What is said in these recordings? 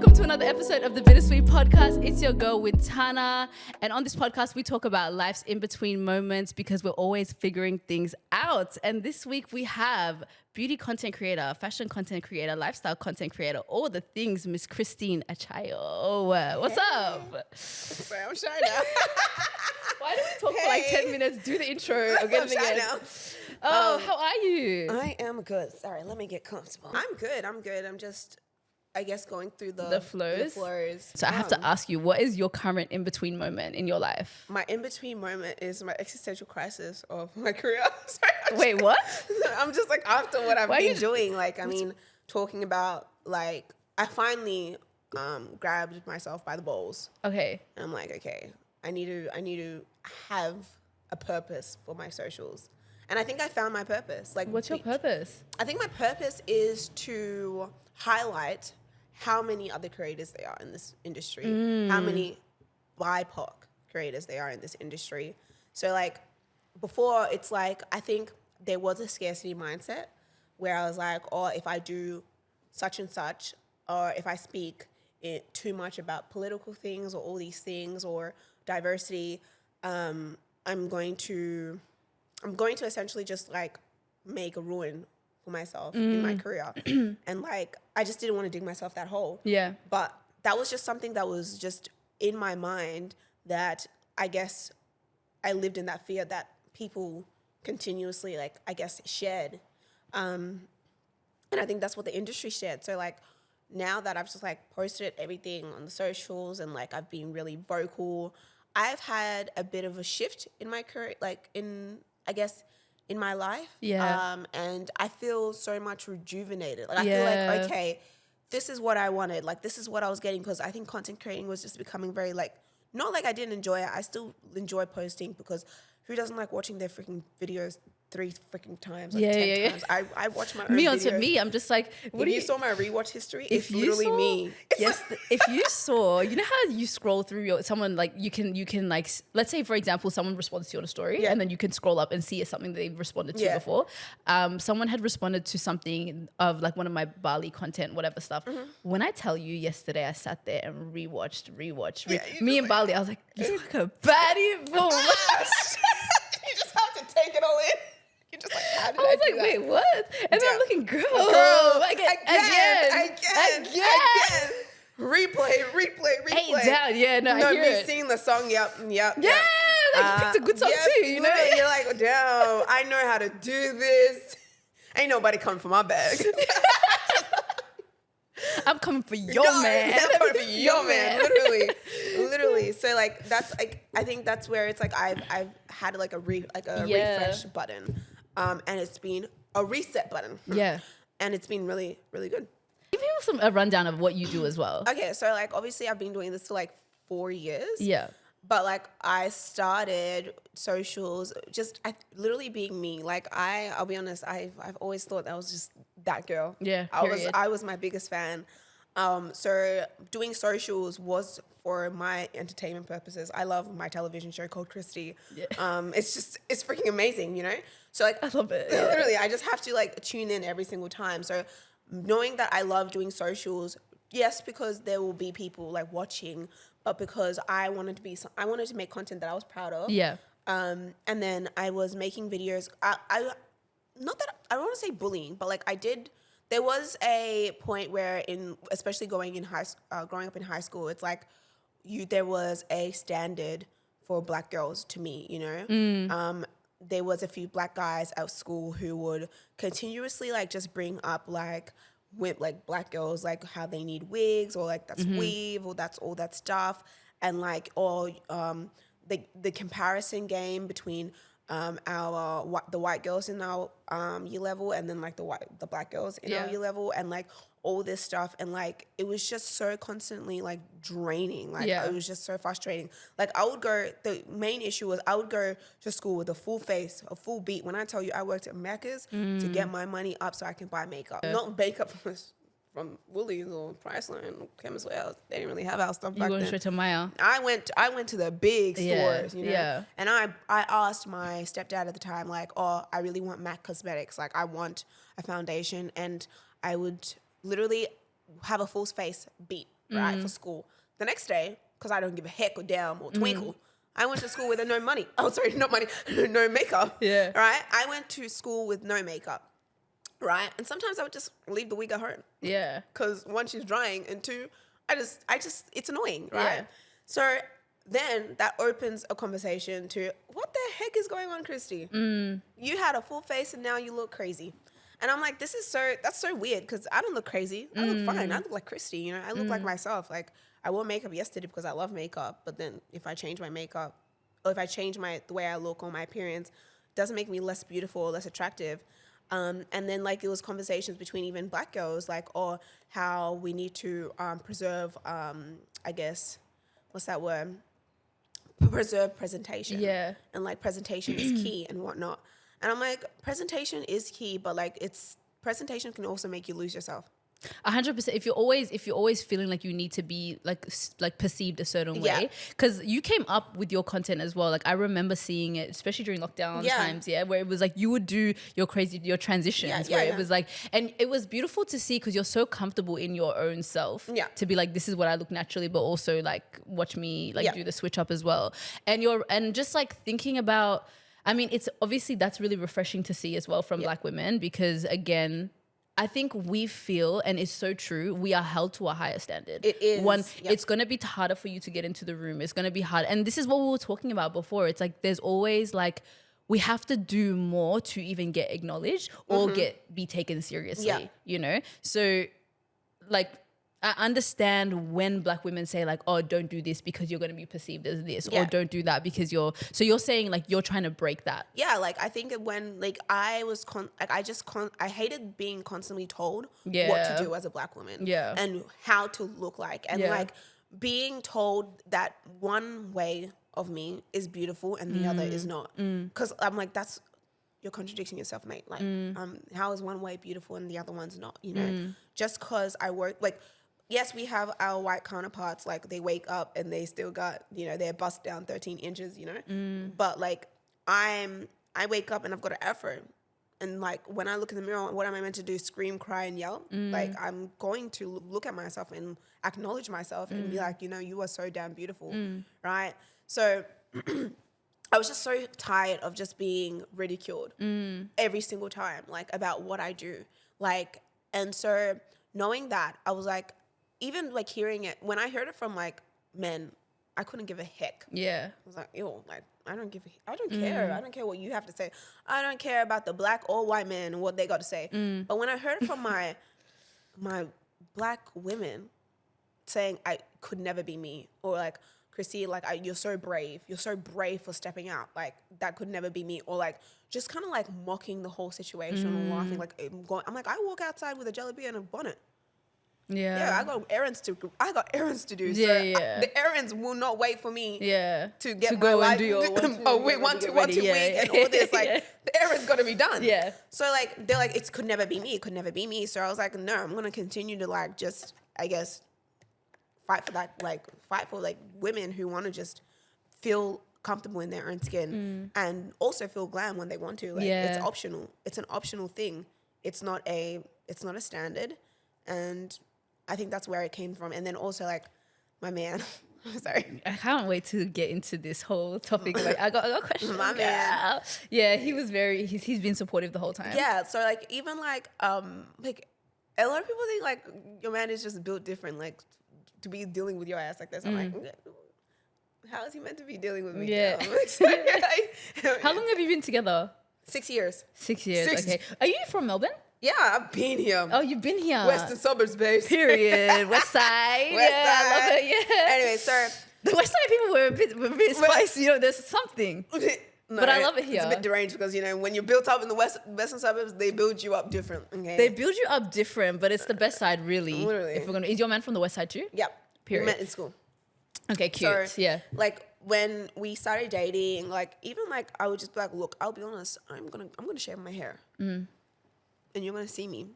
welcome to another episode of the Bittersweet Podcast. It's your girl with Tana. And on this podcast, we talk about life's in-between moments because we're always figuring things out. And this week we have beauty content creator, fashion content creator, lifestyle content creator, all the things, Miss Kristine Acheyo. What's up? Sorry, I'm shy now. Why do we talk for like 10 minutes, do the intro again and again? Now. How are you? I am good. Sorry, let me get comfortable. I'm good. I'm just, I guess, going through The flows? flows. So I have to ask you, what is your current in-between moment in your life? My in-between moment is my existential crisis of my career. Sorry, Wait, what? I'm just like, after what I've been doing, talking about, I finally grabbed myself by the balls. Okay. And I'm like, okay, I need to have a purpose for my socials. And I think I found my purpose. What's your purpose? I think my purpose is to highlight how many other creators there are in this industry, how many BIPOC creators there are in this industry. So before, it's I think there was a scarcity mindset where I was like, oh, if I do such and such, or if I speak too much about political things or all these things or diversity, I'm going to essentially just make a ruin for myself in my career. And I just didn't want to dig myself that hole. Yeah. But that was just something that was just in my mind that I guess I lived in that fear that people continuously shared. And I think that's what the industry shared. So now that I've just posted everything on the socials and I've been really vocal, I've had a bit of a shift in my career, in my life. Yeah. And I feel so much rejuvenated. I feel okay, this is what I wanted. This is what I was getting, because I think content creating was just becoming very not I didn't enjoy it. I still enjoy posting, because who doesn't like watching their freaking videos 3 freaking times, 10 times. I watch my own videos. I'm just like, what do you saw my rewatch history? It's literally me. Yes, if you saw, you know how you scroll through someone you can let's say for example someone responds to your story, and then you can scroll up and see it's something they've responded to before. Someone had responded to something of one of my Bali content, whatever stuff. When I tell you, yesterday I sat there and rewatched. Me and Bali, I was like, you're like a baddie, boom. You just have to take it all in. You're just how did I was like, that? wait, what? And then I'm looking, girl, again. Replay. Hey, down, yeah, no, I hear it. Singing the song, yep. Yeah, you picked a good song too, you know? You're like, damn, I know how to do this. Ain't nobody coming for my bag. I'm coming for your man. I'm coming for your man, literally. So that's I think that's where it's I've had a refresh button, and it's been a reset button. Yeah, and it's been really, really good. Give me a rundown of what you do as well. Okay, so obviously I've been doing this for 4 years. Yeah. But I started socials literally being me. I'll be honest, I've always thought I was just that girl. Yeah. I was my biggest fan. So doing socials was for my entertainment purposes. I love my television show called Christy. Yeah. It's freaking amazing, you know? So I love it. Literally, I just have to tune in every single time. So knowing that I love doing socials, yes, because there will be people watching, but because I wanted to make content that I was proud of. Yeah. And then I was making videos. I don't want to say bullying, but there was a point where especially growing up in high school, it's there was a standard for black girls to me, you know? There was a few black guys at school who would continuously just bring up with black girls, how they need wigs, or that's weave, or that's all that stuff, and the comparison game between the white girls in our year level, and then the black girls in our year level, and all this stuff, and it was just so constantly draining. It was just so frustrating. The main issue was I would go to school with a full face, a full beat. When I tell you I worked at Macca's to get my money up so I can buy makeup. Not makeup from Woolies or Priceline or Chemist Warehouse. They didn't really have our stuff back then. You went straight to Maya. I went to the big stores, you know. Yeah. And I asked my stepdad at the time, I really want MAC Cosmetics. I want a foundation, and I would literally have a full face beat right, for school. The next day, because I don't give a heck or damn or twinkle, I went to school with no money. Oh, sorry, not money, no makeup. Yeah. Right? I went to school with no makeup. Right? And sometimes I would just leave the wig at home. Yeah. Because one, she's drying, and two, I just, it's annoying, right? Yeah. So then that opens a conversation to, what the heck is going on, Christy? You had a full face and now you look crazy. And I'm like, that's so weird because I don't look crazy. I look fine. I look like Christy, you know? I look like myself. Like, I wore makeup yesterday because I love makeup, but then if I change my makeup or if I change the way I look or my appearance, it doesn't make me less beautiful or less attractive. And then like it was conversations between even Black girls, like, or how we need to preserve, I guess, what's that word? Preserve presentation. Yeah. And like presentation is key and whatnot. And I'm like, presentation is key, but like presentation can also make you lose yourself. 100%. If you're always feeling like you need to be like perceived a certain way, because you came up with your content as well. Like I remember seeing it, especially during lockdown times, where it was like you would do your transitions, where it was like, and it was beautiful to see because you're so comfortable in your own self. To be like, this is what I look naturally, but also like watch me like do the switch up as well, and just like thinking about. I mean, it's obviously that's really refreshing to see as well from Black women because again, I think we feel, and it's so true, we are held to a higher standard. It is. It's going to be harder for you to get into the room. It's going to be hard. And this is what we were talking about before. It's like there's always like, we have to do more to even get acknowledged or be taken seriously, you know? So like, I understand when Black women say like, oh, don't do this because you're going to be perceived as this or don't do that because you're saying like you're trying to break that. Yeah. Like I think when like I was, I hated being constantly told what to do as a Black woman and how to look like and like being told that one way of me is beautiful and the other is not. Because I'm like, you're contradicting yourself, mate. Like, how is one way beautiful and the other one's not, you know? Just because I work, like, yes, we have our white counterparts, like they wake up and they still got, you know, they're bust down 13 inches, you know? But like I wake up and I've got an afro. And like when I look in the mirror, what am I meant to do? Scream, cry and yell? Like I'm going to look at myself and acknowledge myself and be like, you know, you are so damn beautiful, right? So I was just so tired of just being ridiculed every single time, like about what I do. Like, and so knowing that, I was like, even like hearing it, when I heard it from like men, I couldn't give a heck. I was like, ew, like I don't care. I don't care what you have to say. I don't care about the Black or white men and what they got to say. But when I heard it from my Black women saying I could never be me, or like, Christine, like you're so brave. You're so brave for stepping out. Like that could never be me. Or like just kind of like mocking the whole situation and laughing. Like I'm like, I walk outside with a jelly bean and a bonnet. I got errands to do. So the errands will not wait for me. To get my life. One, two week and all this. Like the errands got to be done. So like they're like, it could never be me. It could never be me. So I was like, no, I'm gonna continue to like just, I guess, fight for women who want to just feel comfortable in their own skin and also feel glam when they want to. Like it's optional. It's an optional thing. It's not a standard. And I think that's where it came from. And then also like my man, sorry. I can't wait to get into this whole topic. Like I got a question. My man. Yeah, he was he's been supportive the whole time. Yeah. So like even like a lot of people think like your man is just built different, like to be dealing with your ass like this. I'm like, how is he meant to be dealing with me? Yeah. How long have you been together? 6 years. 6 years. Okay. Are you from Melbourne? Yeah, I've been here. Oh, you've been here. Western suburbs, babes. Period. West side. West side. I love it. Yeah. Anyway, so the West side people were a bit spicy. You know, there's something. No, but I love it here. It's a bit deranged because, you know, when you're built up in the western suburbs, they build you up different. Okay. They build you up different, but it's the best side, really. Literally. Is your man from the West side too? Yep. Period. We met in school. Okay, cute. So, yeah. Like when we started dating, like even like I would just be like, look, I'll be honest, I'm gonna shave my hair, and you're gonna see me,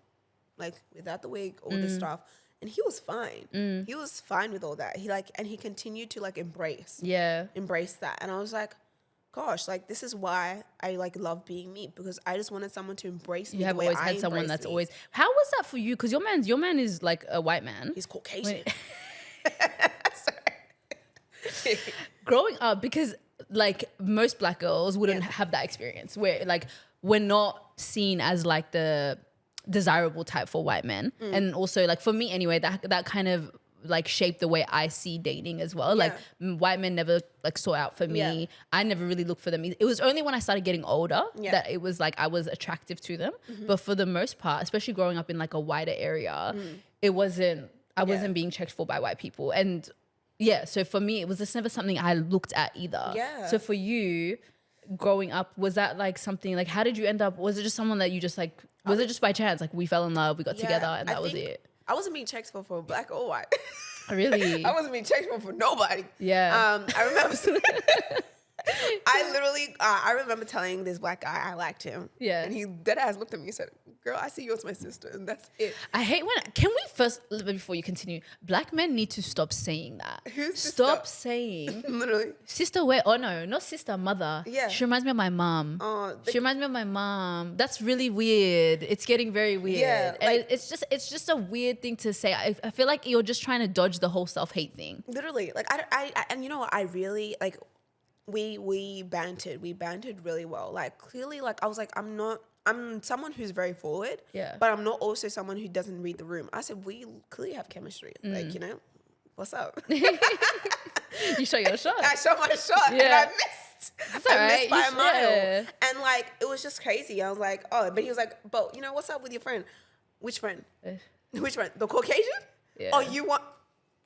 like without the wig, all this stuff. And he was fine. He was fine with all that. He continued to like embrace that. And I was like, gosh, like this is why I like love being me, because I just wanted someone to embrace me. You have always had someone that's always. How was that for you? Because your man is like a white man. He's Caucasian. Growing up, because like most black girls wouldn't have that experience where like we're not seen as like the desirable type for white men. And also like for me anyway, that kind of like shaped the way I see dating as well. Like white men never like sought out for me. Yeah. I never really looked for them. It was only when I started getting older that it was like I was attractive to them. But for the most part, especially growing up in like a wider area, I wasn't being checked for by white people. And yeah, so for me, it was just never something I looked at either. Yeah. So for you, growing up, was that like something like, how did you end up, was it just someone that you just like, was it just by chance? Like we fell in love, we got together and that was it? I wasn't being checked for black or white. Really? I wasn't being checked for nobody. Yeah. I remember, I remember telling this black guy I liked him. Yeah. And he dead ass looked at me and said, girl, I see you as my sister, and that's it. I hate when, can we first, before you continue, black men need to stop saying that. Who's stop saying. Literally. Sister, where? Oh no, not sister, mother. Yeah. She reminds me of my mom. She reminds me of my mom. That's really weird. It's getting very weird. Yeah. And like, it's just a weird thing to say. I feel like you're just trying to dodge the whole self-hate thing. Literally. Like, I and you know what, I really, like, we bantered really well. Like, clearly, like, I was like, I'm someone who's very forward, but I'm not also someone who doesn't read the room. I said, we clearly have chemistry. Like, you know, what's up? You shot your shot. I shot my shot and I missed. I missed by a mile. And like, it was just crazy. I was like, oh, but he was like, but you know, what's up with your friend? Which friend? Which friend? The Caucasian? Yeah. Oh, you want...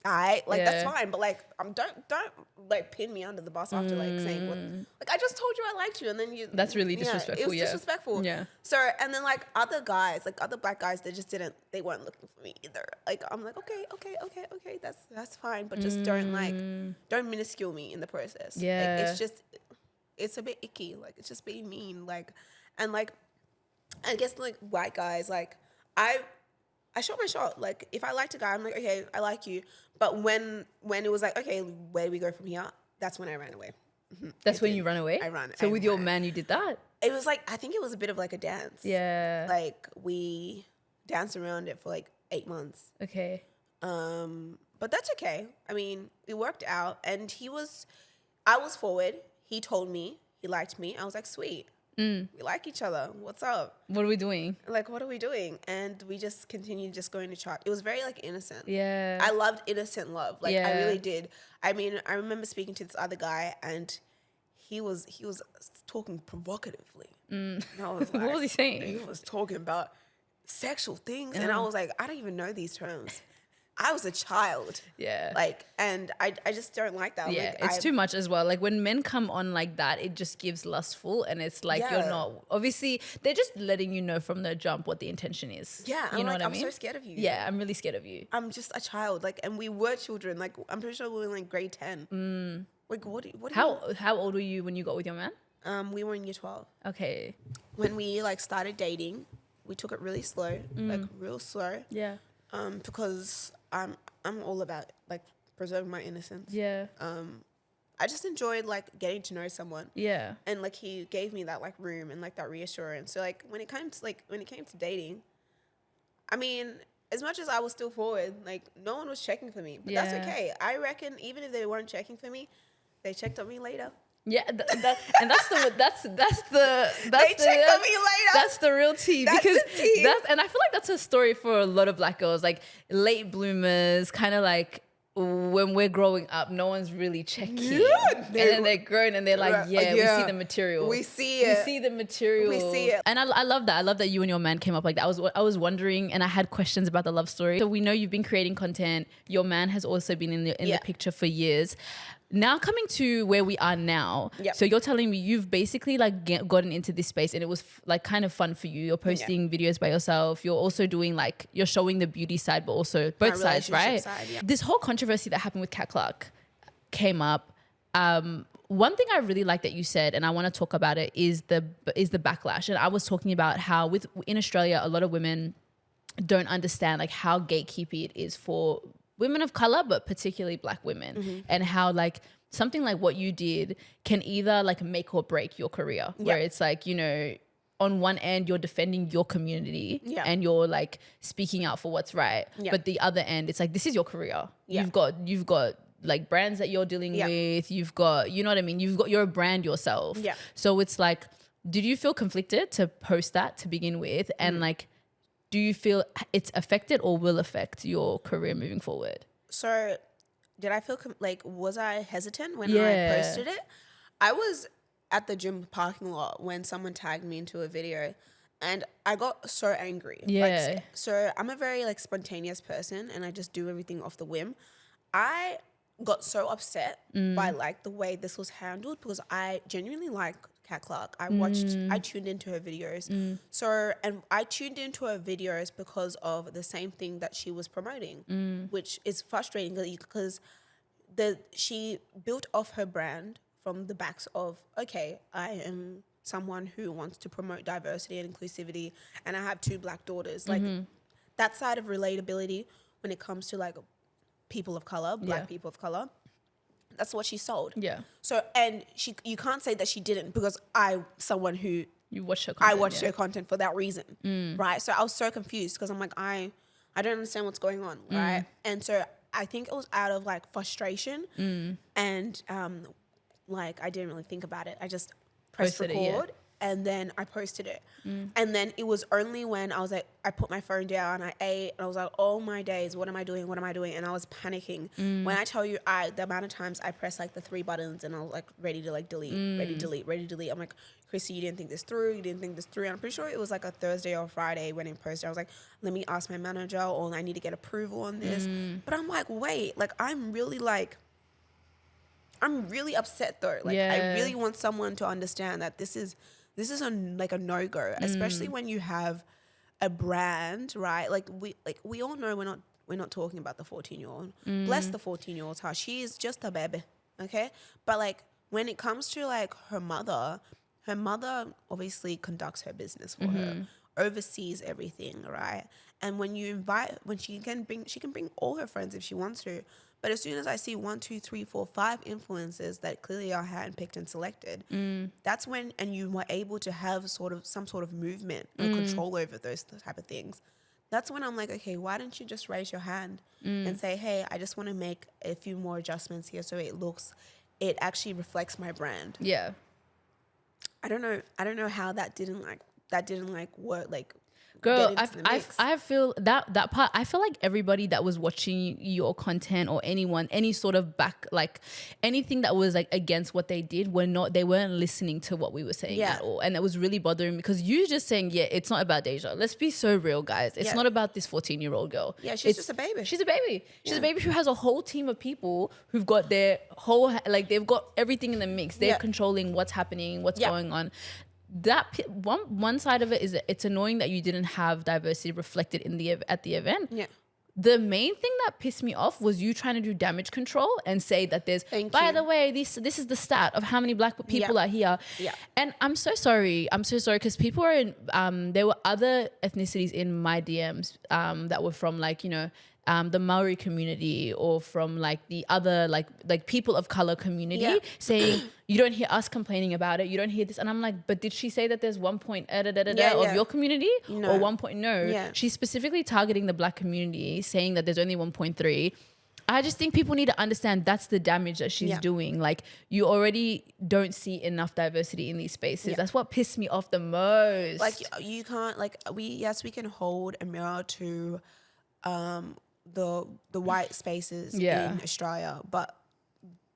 that's fine, but like, don't like pin me under the bus after like saying what, like, I just told you I liked you, and then you. That's really disrespectful. It was disrespectful. Yeah. So, and then like other guys, like other black guys, they weren't looking for me either. Like, I'm like, okay, that's fine, but just don't minuscule me in the process. Yeah. Like, it's a bit icky. Like, it's just being mean. Like, and like, I guess like white guys, like I shot my shot. Like, if I liked a guy, I'm like, okay, I like you. But when it was like, okay, where do we go from here? That's when I ran away. That's when you ran away? I ran. So with your man, you did that? It was like, I think it was a bit of like a dance. Yeah. Like, we danced around it for like 8 months. Okay. But that's okay. I mean, it worked out. And I was forward. He told me he liked me. I was like, sweet. We like each other. What's up? What are we doing? Like, what are we doing? And we just continued just going to chat. It was very like innocent. Yeah. I loved innocent love. Like, I really did. I mean, I remember speaking to this other guy and he was talking provocatively. And I was like, what was he saying? He was talking about sexual things. And I was like, I don't even know these terms. I was a child. Yeah. Like, and I just don't like that. Yeah, like, it's too much as well. Like, when men come on like that, it just gives lustful, and it's like, you're not, obviously, they're just letting you know from the jump what the intention is. Yeah. You know like, what I mean? I'm so scared of you. Yeah, I'm really scared of you. I'm just a child. Like, and we were children. Like, I'm pretty sure we were in like grade 10. Like, how old were you when you got with your man? We were in year 12. Okay. When we like started dating, we took it really slow, like real slow. Yeah. Because I'm all about like preserving my innocence. Yeah. I just enjoyed like getting to know someone. Yeah. And like he gave me that like room and like that reassurance. So like when it came to dating, I mean, as much as I was still forward, like no one was checking for me. But that's okay. I reckon even if they weren't checking for me, they checked on me later. Yeah, that's the they checked on me later. That's the real tea. That's because the tea. And I feel like that's a story for a lot of black girls, like late bloomers, kind of like when we're growing up, no one's really checking. And then they're grown and they're like, we see the material. We see it. We see the material. We see it. And I love that. I love that you and your man came up like that. I was wondering, and I had questions about the love story. So we know you've been creating content. Your man has also been in the picture for years. Now coming to where we are now, so you're telling me you've basically like gotten into this space and it was like kind of fun for you. You're posting videos by yourself. You're also doing like, you're showing the beauty side, but also both sides, right? This whole controversy that happened with Kat Clark came up. One thing I really like that you said, and I want to talk about it, is the backlash. And I was talking about how in Australia, a lot of women don't understand like how gatekeepy it is for women of color, but particularly black women, and how like something like what you did can either like make or break your career, where it's like, you know, on one end you're defending your community and you're like speaking out for what's right, but the other end it's like this is your career. You've got like brands that you're dealing with. You've got, you know what I mean? You're a brand yourself. Yeah. So it's like, did you feel conflicted to post that to begin with? And like, do you feel it's affected or will affect your career moving forward? So did I feel was I hesitant when I posted it? I was at the gym parking lot when someone tagged me into a video and I got so angry. Yeah. Like, so I'm a very like spontaneous person and I just do everything off the whim. I got so upset by like the way this was handled because I genuinely like Kat Clark. I tuned into her videos. So, and I tuned into her videos because of the same thing that she was promoting, which is frustrating because she built off her brand from the backs of, okay, I am someone who wants to promote diversity and inclusivity and I have 2 Black daughters. Like that side of relatability when it comes to like people of color, Black people of color, that's what she sold. Yeah. So, and you can't say that she didn't because someone who you watched her content. I watched her content for that reason, right? So I was so confused because I'm like, I don't understand what's going on, right? And so I think it was out of like frustration and like I didn't really think about it. I just pressed record and then I posted it. And then it was only when I was like, I put my phone down, I ate, and I was like, oh my days, what am I doing? What am I doing? And I was panicking. When I tell you, the amount of times I pressed like the 3 buttons and I was like ready to like delete, ready to delete. I'm like, Chrissy, you didn't think this through. You didn't think this through. And I'm pretty sure it was like a Thursday or Friday when it posted. I was like, let me ask my manager or I need to get approval on this. But I'm like, wait, like I'm really upset though. Like I really want someone to understand that this is a no-go, especially when you have a brand, right? Like we all know we're not talking about the 14-year-old. Bless the 14-year-old's heart. She is just a baby, okay? But like when it comes to like her mother obviously conducts her business for her, oversees everything, right? And when she can bring all her friends if she wants to. But as soon as I see 1, 2, 3, 4, 5 influencers that clearly are handpicked and selected, that's when, and you were able to have some sort of movement and control over those type of things. That's when I'm like, okay, why don't you just raise your hand and say, hey, I just want to make a few more adjustments here so it actually reflects my brand. Yeah. I don't know how that didn't work, like. Girl, I feel that part, I feel like everybody that was watching your content or any sort of anything that was like against what they did they weren't listening to what we were saying at all. And it was really bothering me because you just saying, it's not about Deja. Let's be so real, guys. It's not about this 14-year-old girl. Yeah, she's just a baby. She's a baby. She's a baby who has a whole team of people who've got their whole, like they've got everything in the mix. They're controlling what's happening, what's going on. That one side of it is that it's annoying that you didn't have diversity reflected at the event. Yeah. The main thing that pissed me off was you trying to do damage control and say that there's, by the way, this is the stat of how many Black people are here. Yeah. And I'm so sorry because people are in, there were other ethnicities in my DMs that were from like, you know, the Maori community or from like the other like people of color community saying you don't hear us complaining about it, you don't hear this, and I'm like, but did she say that there's 1 point of your community or 1 point? No, she's specifically targeting the Black community, saying that there's only 1.3. I just think people need to understand that's the damage that she's doing. Like you already don't see enough diversity in these spaces. That's what pissed me off the most. Like you can't we can hold a mirror to the white spaces in Australia, but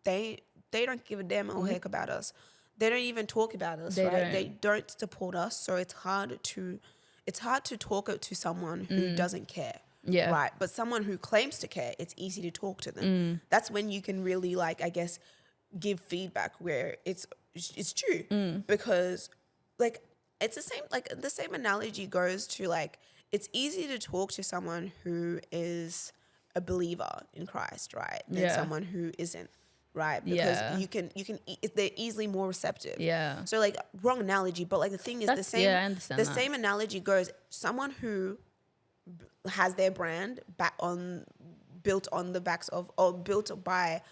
they don't give a damn or heck about us. They don't even talk about us, right? They don't support us, so it's hard to talk to someone who doesn't care. Yeah. Right. But someone who claims to care, it's easy to talk to them. That's when you can really I guess give feedback where it's true. Because it's the same analogy goes to it's easy to talk to someone who is a believer in Christ, right? Than someone who isn't, right? Because you can they're easily more receptive. Yeah. So wrong analogy, but the thing is the same. Yeah, I understand the same analogy goes. Someone who has their brand built on the backs of or built by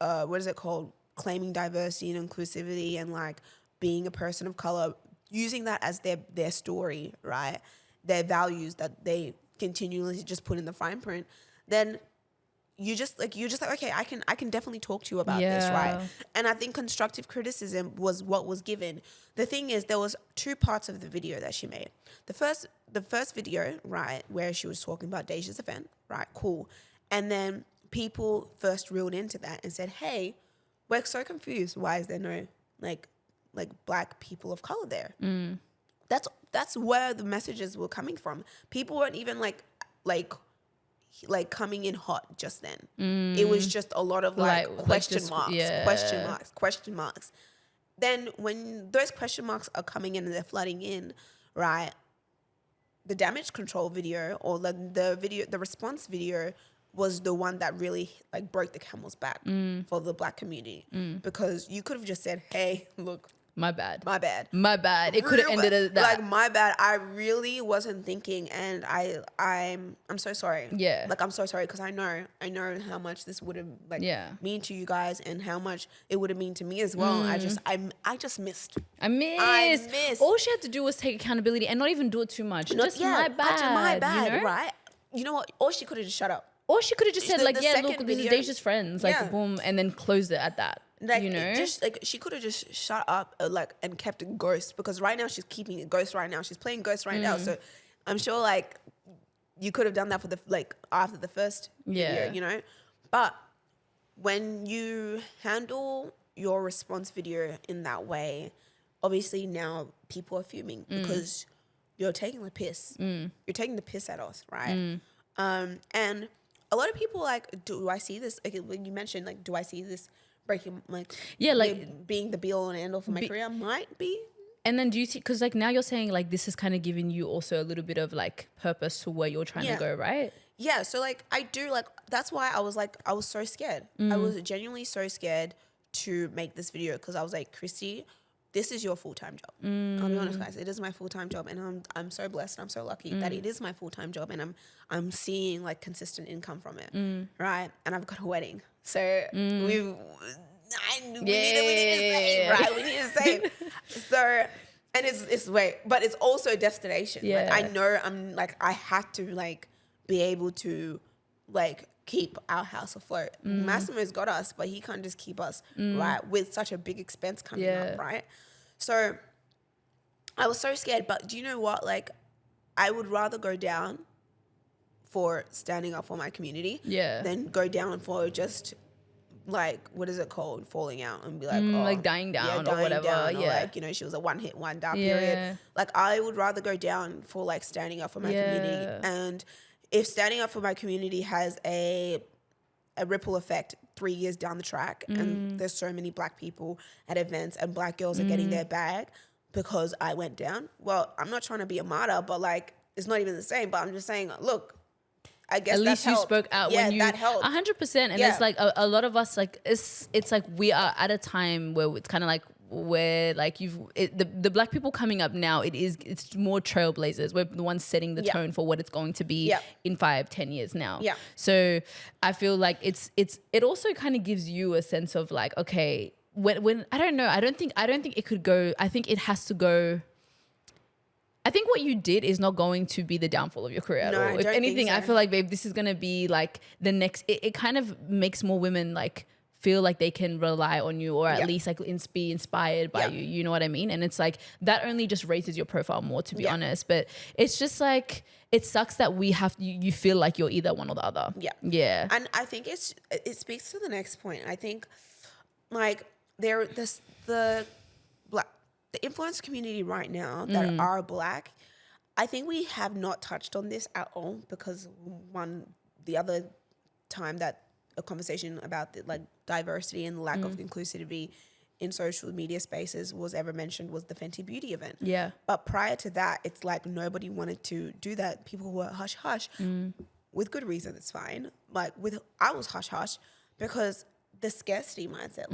what is it called? Claiming diversity and inclusivity and being a person of color using that as their story, right? Their values that they continually just put in the fine print, then you're just like, okay, I can definitely talk to you about this, right? And I think constructive criticism was what was given. The thing is, there was two parts of the video that she made. The first video, right, where she was talking about Deja's event, right, cool. And then people first reeled into that and said, hey, we're so confused. Why is there no like black people of color there? That's where the messages were coming from. People weren't even like coming in hot just then. It was just a lot of question marks. Then when those question marks are coming in and they're flooding in, right, the damage control video or the response video was the one that really like broke the camel's back for the black community, because you could have just said, hey, look, my bad. It could have ended at that. Like, my bad. I really wasn't thinking, and I'm so sorry. Yeah. Like, I'm so sorry, because I know how much this would have mean to you guys, and how much it would have mean to me as well. I just missed. I missed. All she had to do was take accountability and not even do it too much. My bad, you know? Right? You know what? Or she could have just shut up. Or she could have just said, like, yeah, look, this is Deja's friends. Like, boom, and then closed it at that. Like, you know? Just like, she could have just shut up and kept it ghost, because right now she's keeping it ghost right now. She's playing ghost right now. So I'm sure like you could have done that for after the first video, you know? But when you handle your response video in that way, obviously now people are fuming because you're taking the piss. You're taking the piss at us, right? And a lot of people like, do I see this? Like, when you mentioned, like, do I see this breaking, like, being the be all and end all for my career? Might be. And then do you see, because like now you're saying like this is kind of giving you also a little bit of like purpose to where you're trying to go, right? Yeah. So like I do, like, that's why I was so scared. I was genuinely so scared to make this video, because I was like, Christy, this is your full-time job. I'll be honest, guys, it is my full-time job, and I'm so blessed. I'm so lucky that it is my full-time job, and I'm seeing like consistent income from it, right? And I've got a wedding, so we need to save, right? We need to save. So, and but it's also a destination. Yeah. Like, I know I had to like be able to like keep our house afloat. Massimo's got us, but he can't just keep us, right, with such a big expense coming up, right? So I was so scared, but do you know what? Like, I would rather go down for standing up for my community than go down for just like, what is it called? Falling out and be like, like dying down or whatever. Or like, you know, she was a one-hit wonder period. Like, I would rather go down for like standing up for my community. And if standing up for my community has a ripple effect 3 years down the track, and there's so many black people at events and black girls are getting their bag because I went down, well, I'm not trying to be a martyr, but like, it's not even the same. But I'm just saying, look, I guess at least you spoke out when you, that helped. 100%. And it's like a lot of us, like, it's like we are at a time where it's kind of like, where like the black people coming up now, it's more trailblazers. We're the ones setting the tone for what it's going to be in 5-10 years now. So I feel like it also kind of gives you a sense of like, okay, when I don't know, I don't think it could go. I think it has to go. I think what you did is not going to be the downfall of your career at all. If anything, I feel like, babe, this is gonna be like the next. It kind of makes more women like feel like they can rely on you, or at least like be inspired by you. You know what I mean? And it's like that only just raises your profile more, to be honest. But it's just like, it sucks that we have you feel like you're either one or the other. Yeah. And I think it speaks to the next point. I think like the influencer community right now that are black, I think we have not touched on this at all, because the other time that a conversation about the like diversity and lack of inclusivity in social media spaces was ever mentioned was the Fenty Beauty event. Yeah. But prior to that, it's like nobody wanted to do that. People were hush hush with good reason. It's fine. Like I was hush hush because the scarcity mindset.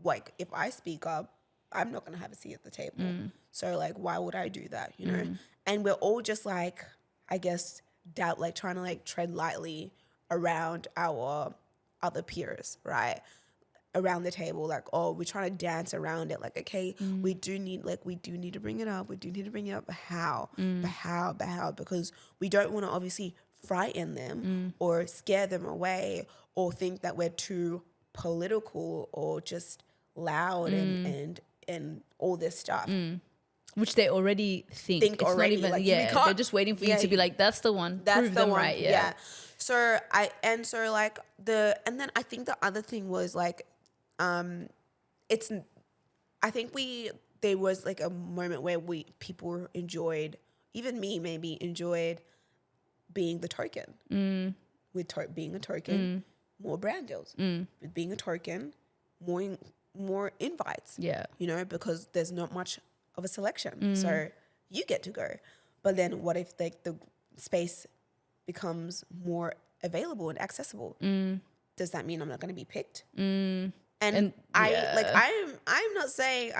Like if I speak up, I'm not gonna have a seat at the table. So like, why would I do that? You know? And we're all just like, I guess, trying to like tread lightly around our other peers, right? around the table, like, oh, we're trying to dance around it, like, okay, we do need to bring it up, but how, because we don't want to obviously frighten them or scare them away or think that we're too political or just loud and all this stuff. Which they already think. It's already, not even, like, they're just waiting for you to be like, that's the one. That's Prove the them one. right. Yeah. So like and then I think the other thing was like, there was like a moment where people enjoyed, even me maybe enjoyed being the token. With being a token, more brand deals. With being a token, more invites. Yeah. You know, because there's not much of a selection. So you get to go. But then what if the space becomes more available and accessible? Does that mean I'm not going to be picked? And I'm not saying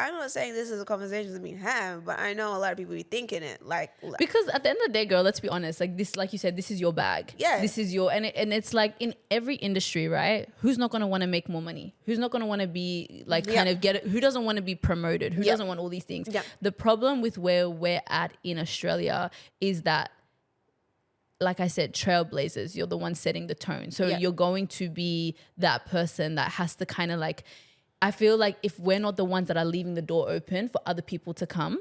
this is a conversation that's being had, but I know a lot of people be thinking it like, because at the end of the day, girl, let's be honest, like this, like you said, this is your bag. Yeah. This is your, and it's like in every industry, right? Who's not going to want to make more money? Who's not going to want to be like kind of get it? Who doesn't want to be promoted? Who doesn't want all these things? Yeah. The problem with where we're at in Australia is that, like I said, trailblazers, you're the one setting the tone. So you're going to be that person that has to kind of like, I feel like if we're not the ones that are leaving the door open for other people to come,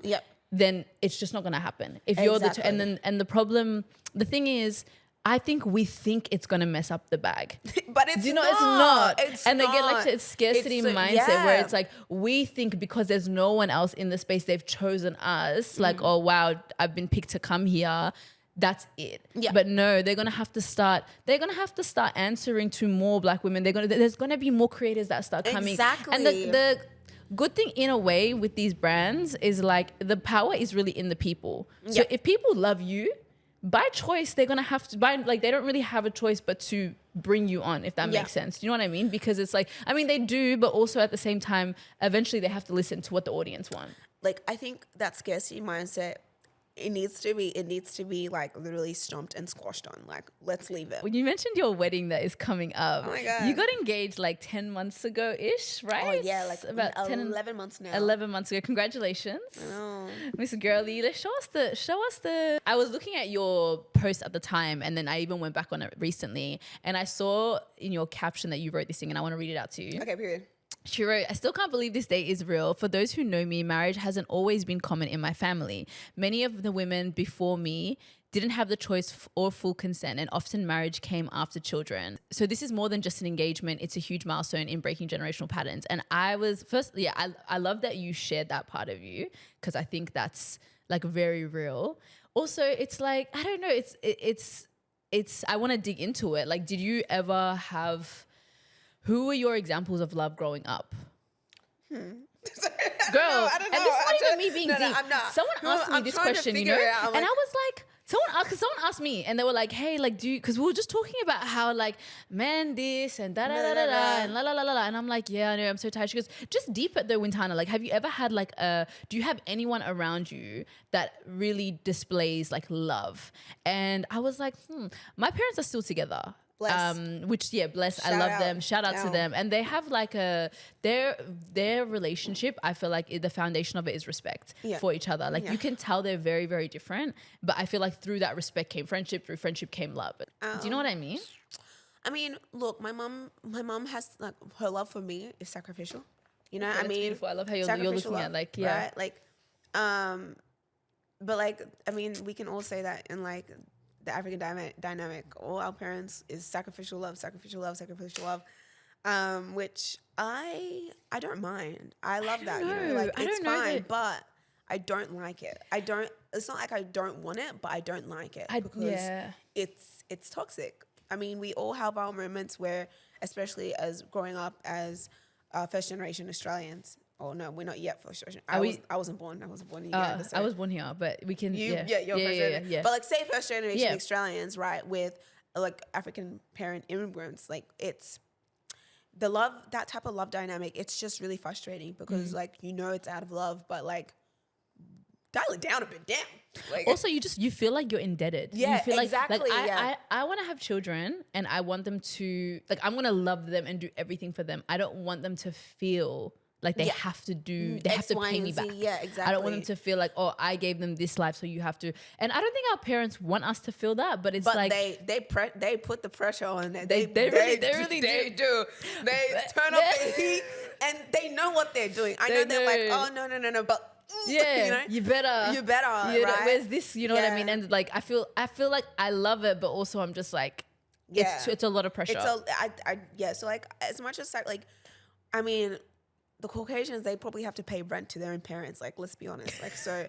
then it's just not going to happen. If you're and the problem, the thing is, I think we think it's going to mess up the bag. But it's it's not. And again, like it's scarcity mindset where it's like, we think because there's no one else in the space, they've chosen us, like, oh, wow, I've been picked to come here. That's it. Yeah. But no, they're gonna have to start answering to more Black women. There's gonna be more creators that start coming. Exactly. And the good thing in a way with these brands is like the power is really in the people. So if people love you, by choice, they're gonna have to they don't really have a choice but to bring you on, if that makes sense. You know what I mean? Because it's like, I mean, they do, but also at the same time, eventually they have to listen to what the audience want. Like, I think that scarcity mindset, it needs to be like literally stomped and squashed on. Like, let's leave it. When you mentioned your wedding that is coming up, oh my God, you got engaged like 10 months ago ish, right? Oh yeah, like about 11 months now. 11 months ago. Congratulations. Oh. Miss Girlie. Let's show us the I was looking at your post at the time, and then I even went back on it recently, and I saw in your caption that you wrote this thing, and I want to read it out to you. Okay, period. She wrote, I still can't believe this day is real. For those who know me, marriage hasn't always been common in my family. Many of the women before me didn't have the choice or full consent, and often marriage came after children. So this is more than just an engagement. It's a huge milestone in breaking generational patterns. And I was I love that you shared that part of you, because I think that's like very real. Also, it's like, I don't know, it's I want to dig into it. Like, did you ever have... Who were your examples of love growing up? Girl, I don't know. And this is not even me being deep. I'm not. Someone asked me this question, you know, and I was like, someone asked me, and they were like, hey, like, because we were just talking about how like, man, this and da da da da da and la la la la, and I'm like, yeah, I know, I'm so tired. She goes, just deep it though, Wintana. Like, have you ever had like do you have anyone around you that really displays like love? And I was like, my parents are still together. Bless. Bless. I love them. Shout out to them. And they have like their relationship, I feel like the foundation of it is respect for each other. Like you can tell they're very, very different, but I feel like through that respect came friendship, through friendship came love. Do you know what I mean? I mean, look, my mom has like, her love for me is sacrificial. You know, I mean, beautiful. I love how you're looking at like, right? Like, but like, I mean, we can all say that in like the African dynamic, all our parents is sacrificial love, which I don't mind. I love that. You know, like it's fine, but I don't like it. It's not like I don't want it, but I don't like it because it's toxic. I mean, we all have our moments where, especially as growing up as first generation Australians. Oh no, we're not yet first generation. I wasn't born. I wasn't born in Uganda. I was born here, but we can. You're first generation. But like, say first generation Australians, right, with like African parent immigrants, like it's the love, that type of love dynamic. It's just really frustrating because like, you know, it's out of love, but like, dial it down a bit, damn. Like, also, you feel like you're indebted. Yeah, you feel exactly. Like I want to have children, and I want them to, like, I'm gonna love them and do everything for them. I don't want them to feel like they have to do, they have to pay me back. Yeah, exactly. I don't want them to feel like, oh, I gave them this life, so you have to. And I don't think our parents want us to feel that, but it's like they put the pressure on it. They really do. They turn up the heat, and they know what they're doing. I know they're like, oh no, but. Yeah, you know? you better, right? Where's this? You know what I mean? And like, I feel like I love it, but also I'm just like, it's a lot of pressure. So like, as much as like, I mean, the Caucasians, they probably have to pay rent to their own parents. Like, let's be honest. Like, so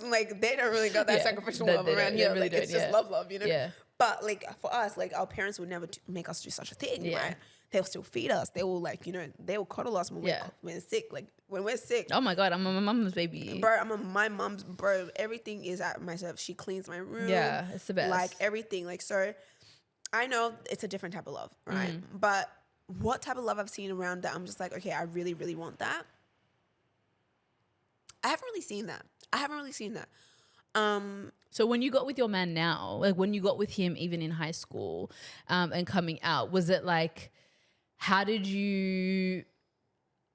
like, they don't really got that sacrificial love around here. Really, like, it's just love, you know? Yeah. But like, for us, like, our parents would never make us do such a thing, right? They'll still feed us. They will, like, you know, they will cuddle us when we're sick. Like, when we're sick. Oh my God, I'm my mom's baby. Bro, my mom's, bro, everything is at myself. She cleans my room. Yeah, it's the best. Like, everything. Like, so I know it's a different type of love, right? But what type of love I've seen around that I'm just like, okay, I really, really want that. I haven't really seen that. So when you got with your man now, like when you got with him even in high school and coming out, was it like, how did you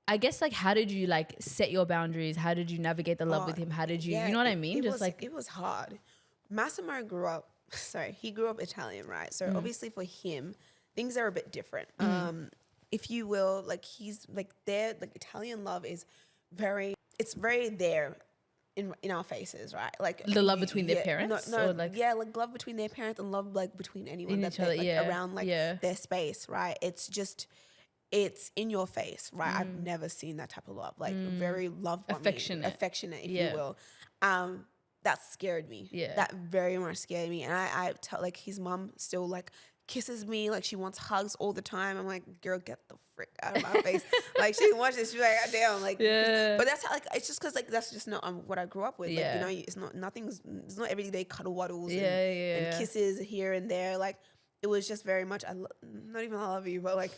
like set your boundaries? How did you navigate the love with him? How did you, you know what I mean? It was hard. Massimo he grew up Italian, right? So obviously for him, things are a bit different. If you will, like, he's like Italian love is very there in our faces, right? Like the love between their parents, like love between their parents and love like between anyone that around their space, right? It's in your face, right? I've never seen that type of love, like very affectionate, if you will. That scared me. Yeah, that very much scared me, and I tell, like, his mom still like kisses me, like she wants hugs all the time. I'm like, girl, get the frick out of my face. Like, she watches, she's like, God damn, like, but that's how, like, it's just because, like, that's just not what I grew up with. Like, you know, it's not everyday cuddle waddles and kisses here and there. Like, it was just very much, not even I love you, but like,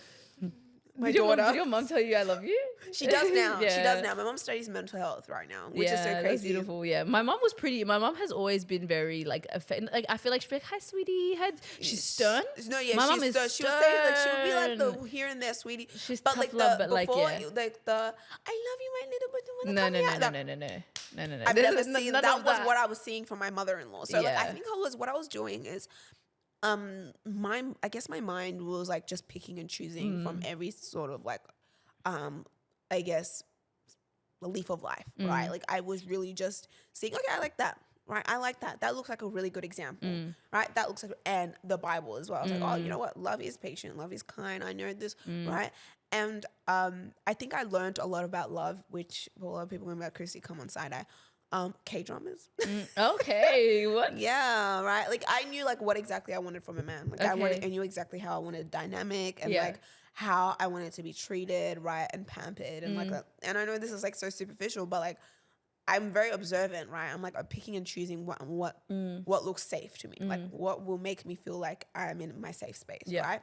my daughter. Did your mom tell you I love you? She does now. She does now. My mom studies mental health right now, which is so crazy. That's beautiful. Yeah, my mom has always been very like I feel like she'd be like, "Hi, sweetie." She's stern. No, yeah, my mom is stern. She was saying, like, she would be like the here and there, sweetie. She's but tough love, but like, I love you, my little bit. No. I've never seen that. Was what I was seeing from my mother-in-law. So like, I think what I was doing is, I guess my mind was like just picking and choosing from every sort of like, I guess, the leaf of life, right? Like, I was really just seeing, okay, I like that, right? I like that. That looks like a really good example, right? That looks like, and the Bible as well. I was like, oh, you know what? Love is patient. Love is kind. I know this, right? And I think I learned a lot about love, which a lot of people when about Chrissy come on side-eye. K-dramas. Okay, what? Yeah, right. Like, I knew like what exactly I wanted from a man. Like, I knew exactly how I wanted dynamic and like how I wanted to be treated, right, and pampered and like that. And I know this is like so superficial, but like, I'm very observant, right? I'm like, I'm picking and choosing what looks safe to me, like what will make me feel like I'm in my safe space, right?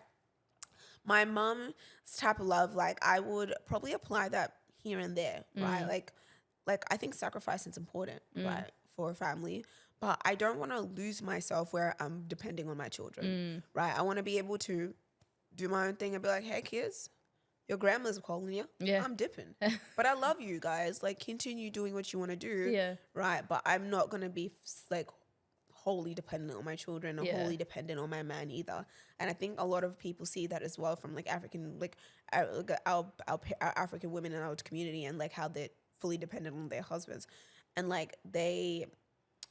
My mom's type of love, like, I would probably apply that here and there, right? Like, I think sacrifice is important, right, for a family. But I don't want to lose myself where I'm depending on my children, right? I want to be able to do my own thing and be like, hey, kids, your grandma's calling you. Yeah. I'm dipping. But I love you guys. Like, continue doing what you want to do, right? But I'm not going to be, like, wholly dependent on my children or wholly dependent on my man either. And I think a lot of people see that as well from, like, African, like, our African women in our community and, like, how they're fully dependent on their husbands, and like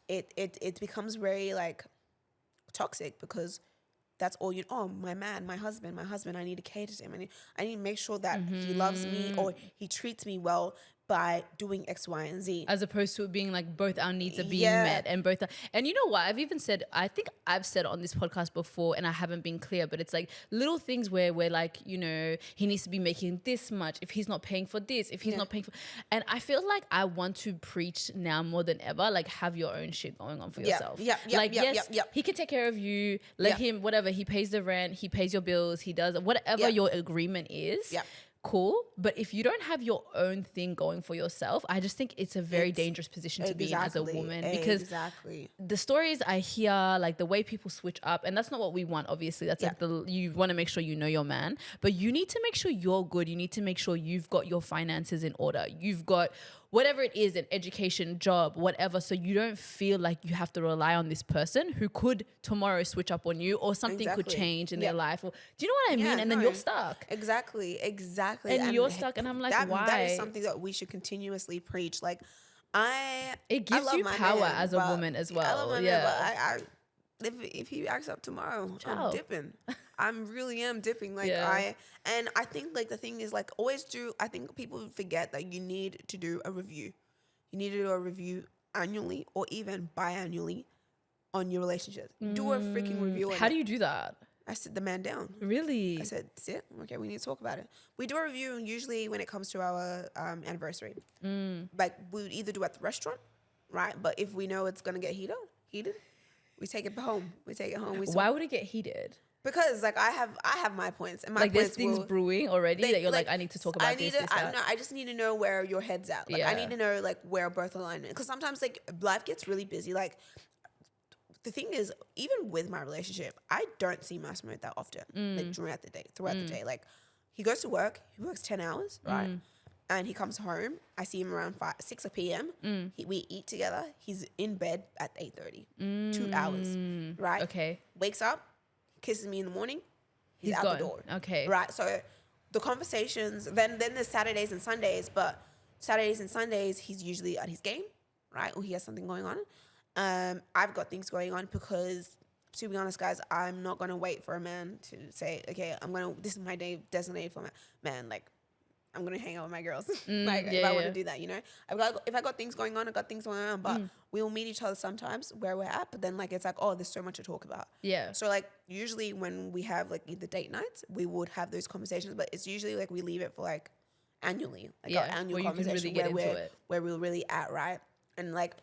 it becomes very like toxic because that's all my man, my husband, I need to cater to him. I need to make sure that he loves me or he treats me well by doing X, Y, and Z. As opposed to it being like both our needs are being met and and you know what? I've even said, I think I've said on this podcast before and I haven't been clear, but it's like little things where we're like, you know, he needs to be making this much if he's not paying for this, if he's not paying for, and I feel like I want to preach now more than ever, like have your own shit going on for yourself. He can take care of you, let him, whatever, he pays the rent, he pays your bills, he does whatever your agreement is. cool. But if you don't have your own thing going for yourself, I just think it's a very dangerous position to be in as a woman, because the stories I hear, like the way people switch up, and that's not what we want, obviously. That's like you want to make sure you know your man, but you need to make sure you're good. You need to make sure you've got your finances in order. You've got whatever it is, an education, job, whatever, so you don't feel like you have to rely on this person who could tomorrow switch up on you, or something could change in their life. Or, do you know what I mean? And then you're stuck. Exactly. And you're stuck, and I'm like, why? That is something that we should continuously preach. Like, it gives you power as a woman as well. I love my man, but if he acts up tomorrow, I'm dipping. I really am dipping. Like I think like the thing is like I think people forget that you need to do a review. You need to do a review annually or even biannually on your relationship. Do a freaking review. How do you do that? I sit the man down. Really? I said, sit. Okay, we need to talk about it. We do a review usually when it comes to our anniversary. Like we would either do it at the restaurant, right? But if we know it's gonna get heated, we take it home. We take it home. Why would it get heated? Because like I have my points, and my like points there's things brewing already that you're like I need to talk about this. I just need to know where your head's at. Like I need to know like where both align. Because sometimes like life gets really busy. Like the thing is, even with my relationship, I don't see Massimo that often. Like throughout the day, like he goes to work. He works 10 hours, right? And he comes home. I see him around 6 p.m. We eat together. He's in bed at 8:30. 2 hours, right? Okay. Wakes up, kisses me in the morning. He's out the door. Okay. Right. So the conversations. Then there's Saturdays and Sundays. But Saturdays and Sundays, he's usually at his game, right? Or he has something going on. I've got things going on because, to be honest, guys, I'm not gonna wait for a man to say, okay, this is my day designated for man. Like, I'm gonna hang out with my girls. If I want to do that, you know, if I got things going on, I got things going on. But we will meet each other sometimes where we're at. But then like it's like, oh, there's so much to talk about. Yeah. So like usually when we have like either date nights, we would have those conversations. But it's usually like we leave it for like annually, like our annual conversation where we're really at, right? And like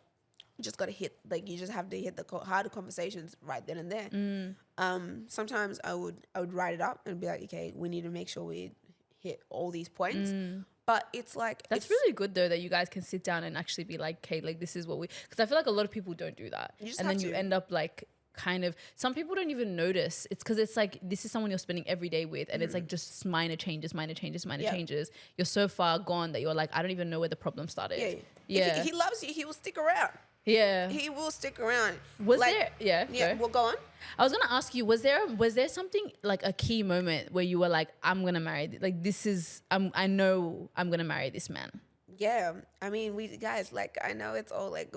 you just gotta hit, like you just have to hit the harder conversations right then and there. Sometimes I would write it up and be like, okay, we need to make sure we hit all these points. But it's like that's really good though that you guys can sit down and actually be like, okay, like this is what because I feel like a lot of people don't do that, and then you end up like kind of, some people don't even notice. It's because it's like this is someone you're spending every day with, and it's like just minor changes. You're so far gone that you're like, I don't even know where the problem started. Yeah. If he loves you, he will stick around. Yeah, he will stick around. Was there? Yeah. Well, go on. I was gonna ask you, was there something like a key moment where you were like, I'm gonna marry, like this is, I know I'm gonna marry this man. Yeah, I mean, we guys, like, I know it's all like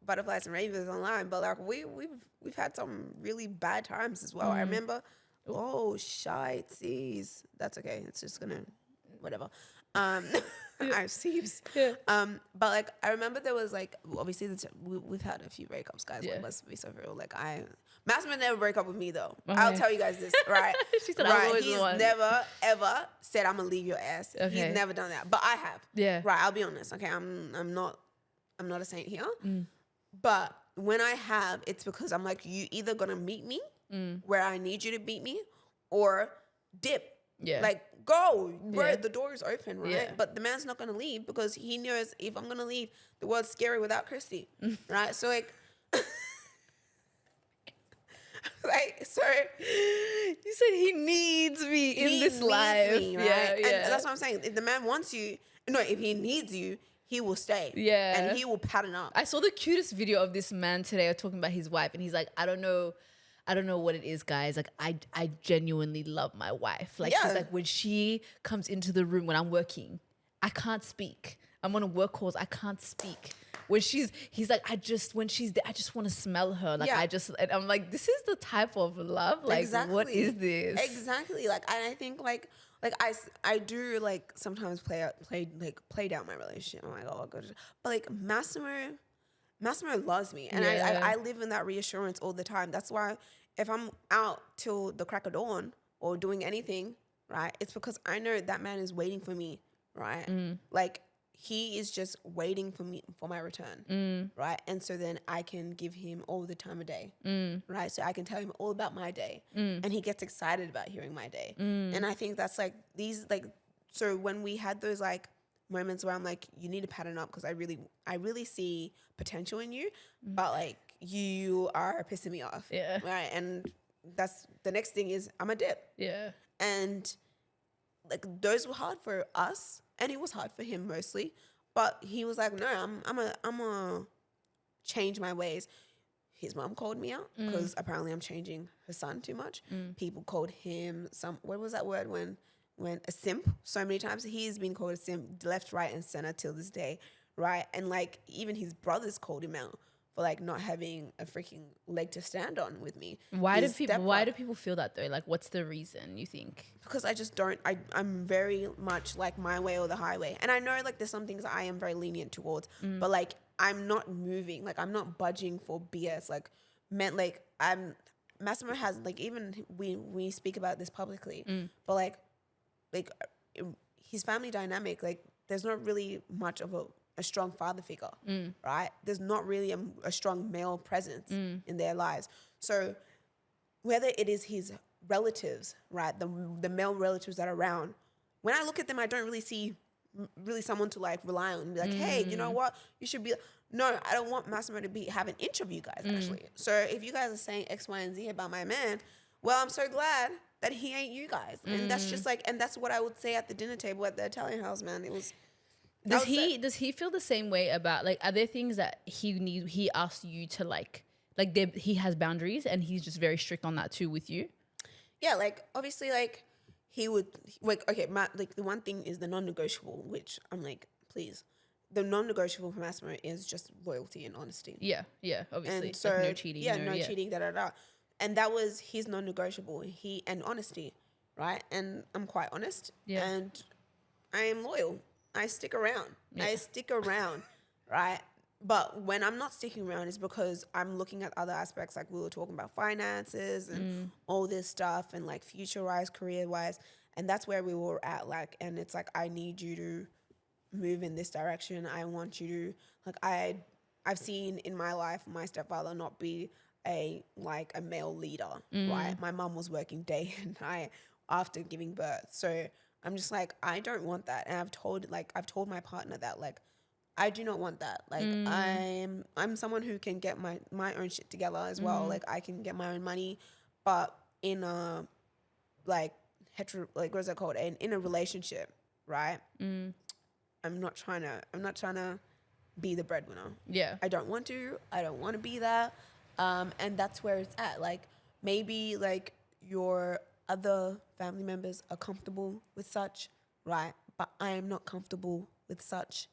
butterflies and rainbows online, but like we've had some really bad times as well. I remember. Oh, shites. That's okay. It's just gonna whatever. I seems. Yeah. But like I remember there was like obviously we've had a few breakups, guys. Like, let's be so real. Like Massimo never break up with me though. Okay. I'll tell you guys this, right? She said I was always the one. He's never ever said I'm gonna leave your ass. Okay. He's never done that, but I have. Yeah. Right. I'll be honest. Okay. I'm not a saint here, but when I have, it's because I'm like, you either gonna meet me where I need you to meet me, or dip. Yeah. Like, go, bro, the door is open, right? Yeah. But the man's not going to leave because he knows if I'm going to leave, the world's scary without Christy, right? So, like, so you said he needs me in this life. Me, right? Yeah. And that's what I'm saying. If the man wants you, if he needs you, he will stay. Yeah. And he will pattern up. I saw the cutest video of this man today talking about his wife, and he's like, I don't know what it is, guys. Like, I genuinely love my wife. Like, she's like, when she comes into the room when I'm working, I can't speak. I'm on work calls, I can't speak. When he's like, when she's there, I just want to smell her. Like, and I'm like, this is the type of love. Like, what is this? Exactly. Like, and I think like I do like sometimes play down my relationship. I'm like, oh god, but like Massimo loves me, and I live in that reassurance all the time. That's why if I'm out till the crack of dawn or doing anything, right, it's because I know that man is waiting for me, right? Like he is just waiting for me for my return, right? And so then I can give him all the time of day, right? So I can tell him all about my day, and he gets excited about hearing my day. And I think that's like these like so when we had those like moments where I'm like, you need to pattern up because I really see potential in you, but like you are pissing me off. Yeah. Right. And that's the next thing is I'm a dip. Yeah. And like those were hard for us, and it was hard for him mostly. But he was like, no, I'm a change my ways. His mom called me out because apparently I'm changing her son too much. People called him what was that word when a simp so many times. He's been called a simp left, right, and center till this day, right? And like even his brothers called him out for like not having a freaking leg to stand on with me. Why do people feel that though? Like what's the reason you think? Because I just don't, I'm very much like my way or the highway. And I know like there's some things I am very lenient towards, but like I'm not moving, like I'm not budging for BS. Like Massimo has like, even we speak about this publicly, but like his family dynamic, like there's not really much of a strong father figure, right? There's not really a strong male presence in their lives. So whether it is his relatives, right, the male relatives that are around, when I look at them, I don't really see someone to like rely on and be like, hey, you know what? You should be. No, I don't want Massimo to have an inch of you guys actually. So if you guys are saying X, Y, and Z about my man, well, I'm so glad that he ain't you guys. And that's just like, and that's what I would say at the dinner table at the Italian house, man. It was. Does he feel the same way about like, are there things that he asks you to like he has boundaries and he's just very strict on that too with you? Yeah, like obviously like he would like, okay, like the one thing is the non-negotiable, which I'm like, please. The non-negotiable for Massimo is just loyalty and honesty. Yeah, obviously. And so like no cheating. Yeah, no cheating, And that was his non-negotiable. And honesty, right? And I'm quite honest. Yeah. And I am loyal. I stick around. Yeah. Right? But when I'm not sticking around, it's because I'm looking at other aspects, like we were talking about finances and all this stuff, and like future-wise, career-wise, and that's where we were at. Like, and it's like, I need you to move in this direction. I want you to, like, I've seen in my life my stepfather not be a male leader, right? My mum was working day and night after giving birth, so I'm just like, I don't want that. And I've told my partner that, like, I do not want that. Like, I'm someone who can get my own shit together as well. Like, I can get my own money, but in a what is that called? In a relationship, right? I'm not trying to be the breadwinner. Yeah. I don't want to be that. And that's where it's at. Like, maybe like your other family members are comfortable with such, right? But I am not comfortable with such.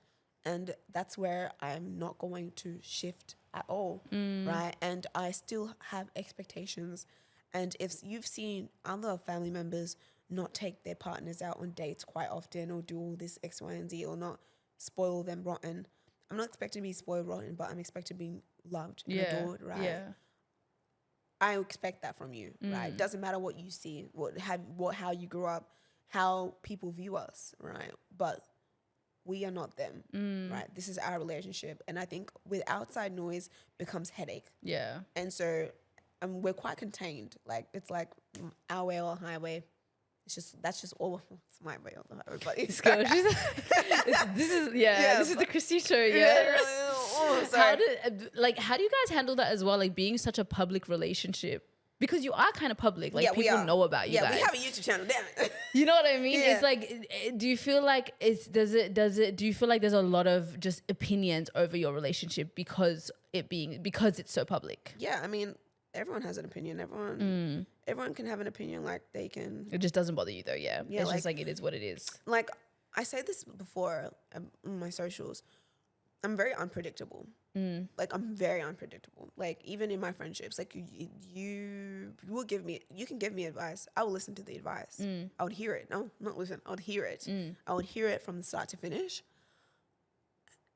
And that's where I'm not going to shift at all, right? And I still have expectations. And if you've seen other family members not take their partners out on dates quite often, or do all this X, Y, and Z, or not spoil them rotten, I'm not expected to be spoiled rotten, but I'm expected to be loved and adored, right? Yeah. I expect that from you, right? It doesn't matter what you see, how you grew up, how people view us, right? But we are not them, right? This is our relationship. And I think with outside noise becomes headache. Yeah. And so we're quite contained. Like, it's like our way or highway. That's just all. It's my way or the highway, but it's good. This is the Kristine show. Yeah. How do you guys handle that as well? Like, being such a public relationship, because you are kind of public. Like, people know about you guys. Yeah, we have a YouTube channel. Damn it. You know what I mean? Yeah. It's like, do you feel like do you feel like there's a lot of just opinions over your relationship because it's so public? Yeah, I mean, everyone has an opinion. Everyone can have an opinion. Like, they can. It just doesn't bother you though. Yeah. It's just like, it is what it is. Like, I say this before on my socials. I'm very unpredictable. Like, I'm very unpredictable. Like, even in my friendships, like, you can give me advice. I will listen to the advice. I would hear it. No, not listen. I would hear it. I would hear it from the start to finish.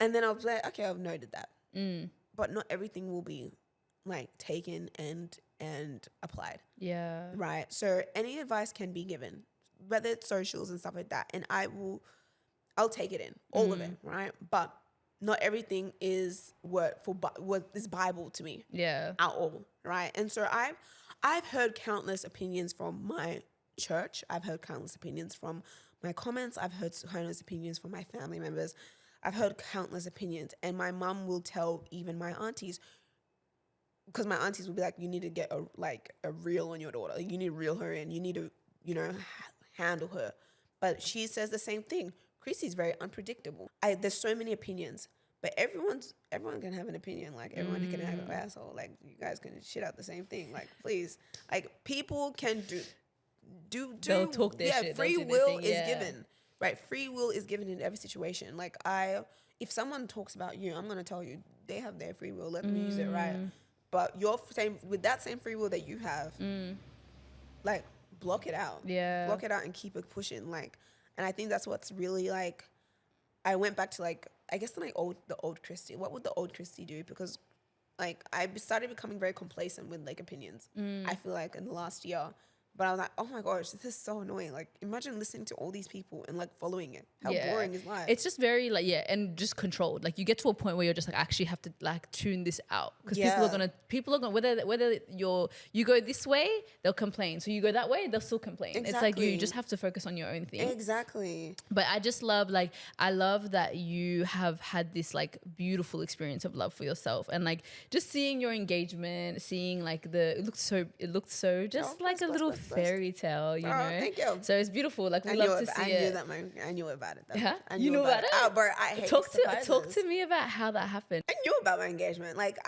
And then I'll be like, okay, I've noted that. But not everything will be like taken and applied. Yeah. Right. So any advice can be given, whether it's socials and stuff like that. And I'll take it in, all of it. Right. But not everything is what is Bible to me. Yeah. At all. Right. And so I've heard countless opinions from my church. I've heard countless opinions from my comments. I've heard countless opinions from my family members. I've heard countless opinions. And my mom will tell even my aunties, because my aunties will be like, you need to get a reel on your daughter. You need to reel her in. You need to, handle her. But she says the same thing. Chrissy's very unpredictable. There's so many opinions. But everyone can have an opinion. Like, everyone can have an asshole. Like, you guys can shit out the same thing. Like, please. Like, people can do they'll talk their shit. Free will is given. Right? Free will is given in every situation. Like, if someone talks about you, I'm going to tell you, they have their free will. Let them use it, right? But with that same free will that you have, like, block it out. Yeah. Block it out and keep it pushing. Like, and I think that's what's really, like, I went back to, like, I guess the old Christy. What would the old Christy do? Because, like, I started becoming very complacent with, like, opinions. I feel like in the last year. But I was like, oh my gosh, this is so annoying. Like, imagine listening to all these people and, like, following it. How boring is life? It's just very, like, and just controlled. Like, you get to a point where you're just like, I actually have to, like, tune this out. Because people are gonna, whether you go this way, they'll complain. So you go that way, they'll still complain. Exactly. It's like, you just have to focus on your own thing. Exactly. But I just love, like, I love that you have had this, like, beautiful experience of love for yourself. And, like, just seeing your engagement, seeing, like, it looked so just like a little fairy tale, you know. Thank you. So it's beautiful. Like, we love to see it. I knew about it. Though. Yeah, you knew about it. Oh, bro, I hate talk to me about how that happened. I knew about my engagement. Like,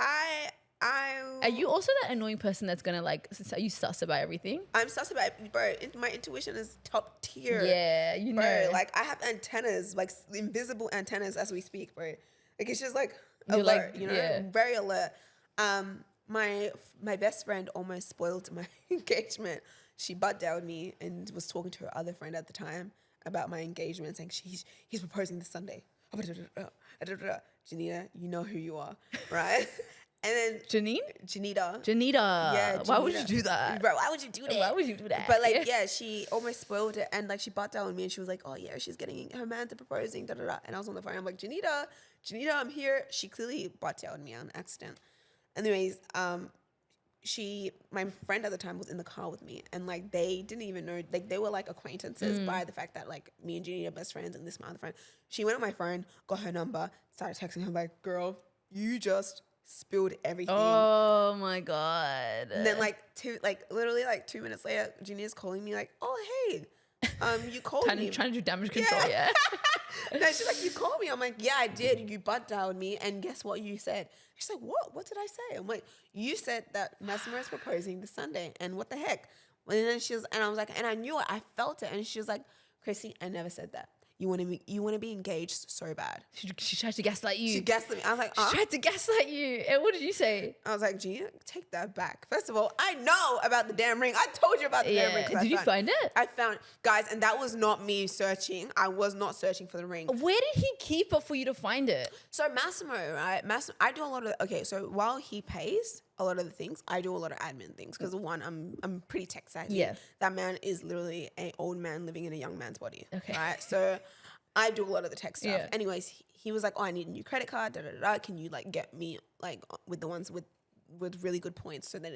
Are you also that annoying person that's gonna, like, are you sus about everything? I'm sus about it, bro. My intuition is top tier. Yeah, you know. Bro, like, I have antennas, like, invisible antennas as we speak, bro. Like, it's just like You're alert, like, very alert. My best friend almost spoiled my engagement. She butt dialed me and was talking to her other friend at the time about my engagement, saying he's proposing this Sunday. Janita, you know who you are, right? And then Janita. Yeah, Why would you do that? Bro, why would you do that? Why would you do that? But, like, she almost spoiled it. And, like, she butt dialed me and she was like, oh, yeah, she's getting her man to proposing, And I was on the phone. I'm like, Janita, I'm here. She clearly butt dialed me on accident. Anyways, my friend at the time was in the car with me, and, like, they didn't even know, like, they were, like, acquaintances by the fact that, like, me and Jenny are best friends, and this my other friend. She went on my phone, got her number, started texting her, like, girl, you just spilled everything. Oh my God. And then, literally 2 minutes later, Jenny's calling me, like, oh, hey, you called me. Trying to do damage control, yeah. No, she's like, you called me. I'm like, yeah, I did. You butt dialed me, and guess what you said? She's like, what? What did I say? I'm like, you said that Massimo is proposing this Sunday, and what the heck? And then and I was like, and I knew it. I felt it. And she was like, Chrissy, I never said that. You want to be engaged so bad. She tried to gaslight you. She gaslit me. I was like, She tried to gaslight you. And what did you say? I was like, Gina, take that back. First of all, I know about the damn ring. I told you about the damn ring. Did you find it? I found it. Guys, and that was not me searching. I was not searching for the ring. Where did he keep it for you to find it? So Massimo, right? I do a lot of, so while he pays a lot of the things, I do a lot of admin things. Because one, I'm pretty tech savvy. Yes. That man is literally an old man living in a young man's body. Okay. Right? So I do a lot of the tech stuff. Yeah. Anyways, he was like, oh, I need a new credit card, Can you, like, get me, like, with the ones with really good points so that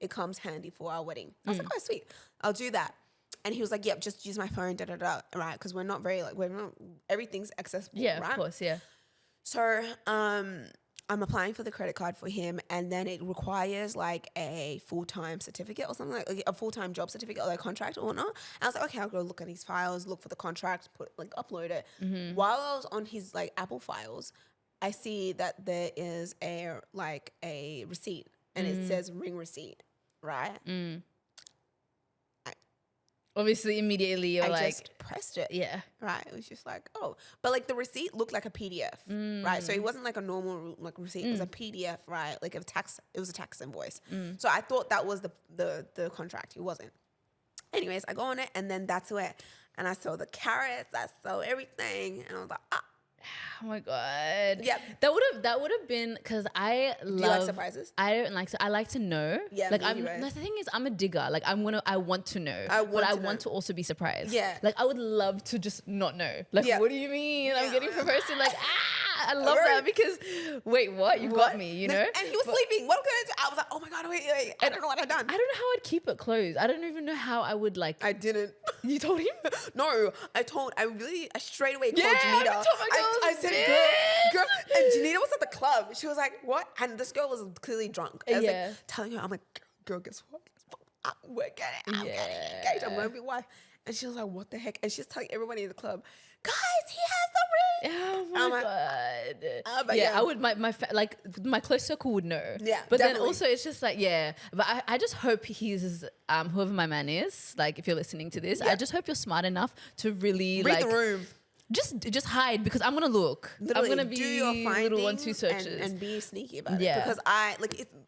it comes handy for our wedding? I was like, oh, sweet. I'll do that. And he was like, yep, just use my phone, right? Because we're not everything's accessible, yeah, right? Of course, yeah. So, I'm applying for the credit card for him, and then it requires, like, a full-time certificate or something, like a full-time job certificate or a contract or whatnot. And I was like, okay, I'll go look at his files, look for the contract, upload it. While I was on his, like, Apple files, I see that there is a receipt, and it says ring receipt, right? Obviously, immediately you're I just pressed it. Yeah. Right. It was just like, oh. But, like, the receipt looked like a PDF, right? So it wasn't like a normal, like, receipt. It was a PDF, right? Like, it was a tax invoice. So I thought that was the contract. It wasn't. Anyways, I go on it, and then that's where, and I saw the carrots, I saw everything, and I was like, Oh my God. Yep. That would have been, because I love. Do you like surprises? I don't like, I like to know. Yeah, like, me right. The thing is, I'm a digger. Like, I want to know. I want to also be surprised. Yeah. Like, I would love to just not know. Like, what do you mean? I'm getting proposed to, like, I love that because, wait, what? You got me, you know? And he was sleeping. What could I do? I was like, oh my God, wait. I don't know what I've done. I don't know how I'd keep it closed. I don't even know how I would like. I didn't. You told him? No, I straight away called Janita. I said, girl. And Janita was at the club. She was like, what? And this girl was clearly drunk. I was like, telling her, I'm like, girl, guess what? We're getting engaged. I'm going to be wife. And she was like, what the heck? And she's telling everybody in the club, guys, he has a ring. Oh my God. I would, my close circle would know. Yeah, but definitely. then also it's just like, but I just hope he's, whoever my man is, like if you're listening to this, I just hope you're smart enough to really read the room. Just hide because I'm gonna look. Literally, I'm gonna be do your little 1-2 searches and be sneaky about it. Because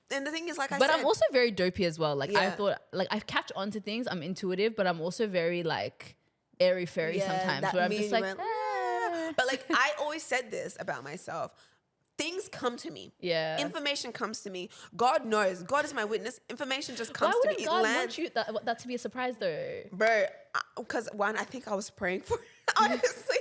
and the thing is, like I said, but I'm also very dopey as well. Like I thought, like I catch on to things. I'm intuitive, but I'm also very like airy fairy sometimes. Where I'm just like, but like I always said this about myself. Things come to me. Yeah. Information comes to me. God knows. God is my witness. Information just comes to me. Why would God want you that to be a surprise though? Bro, because one, I think I was praying for it. Honestly,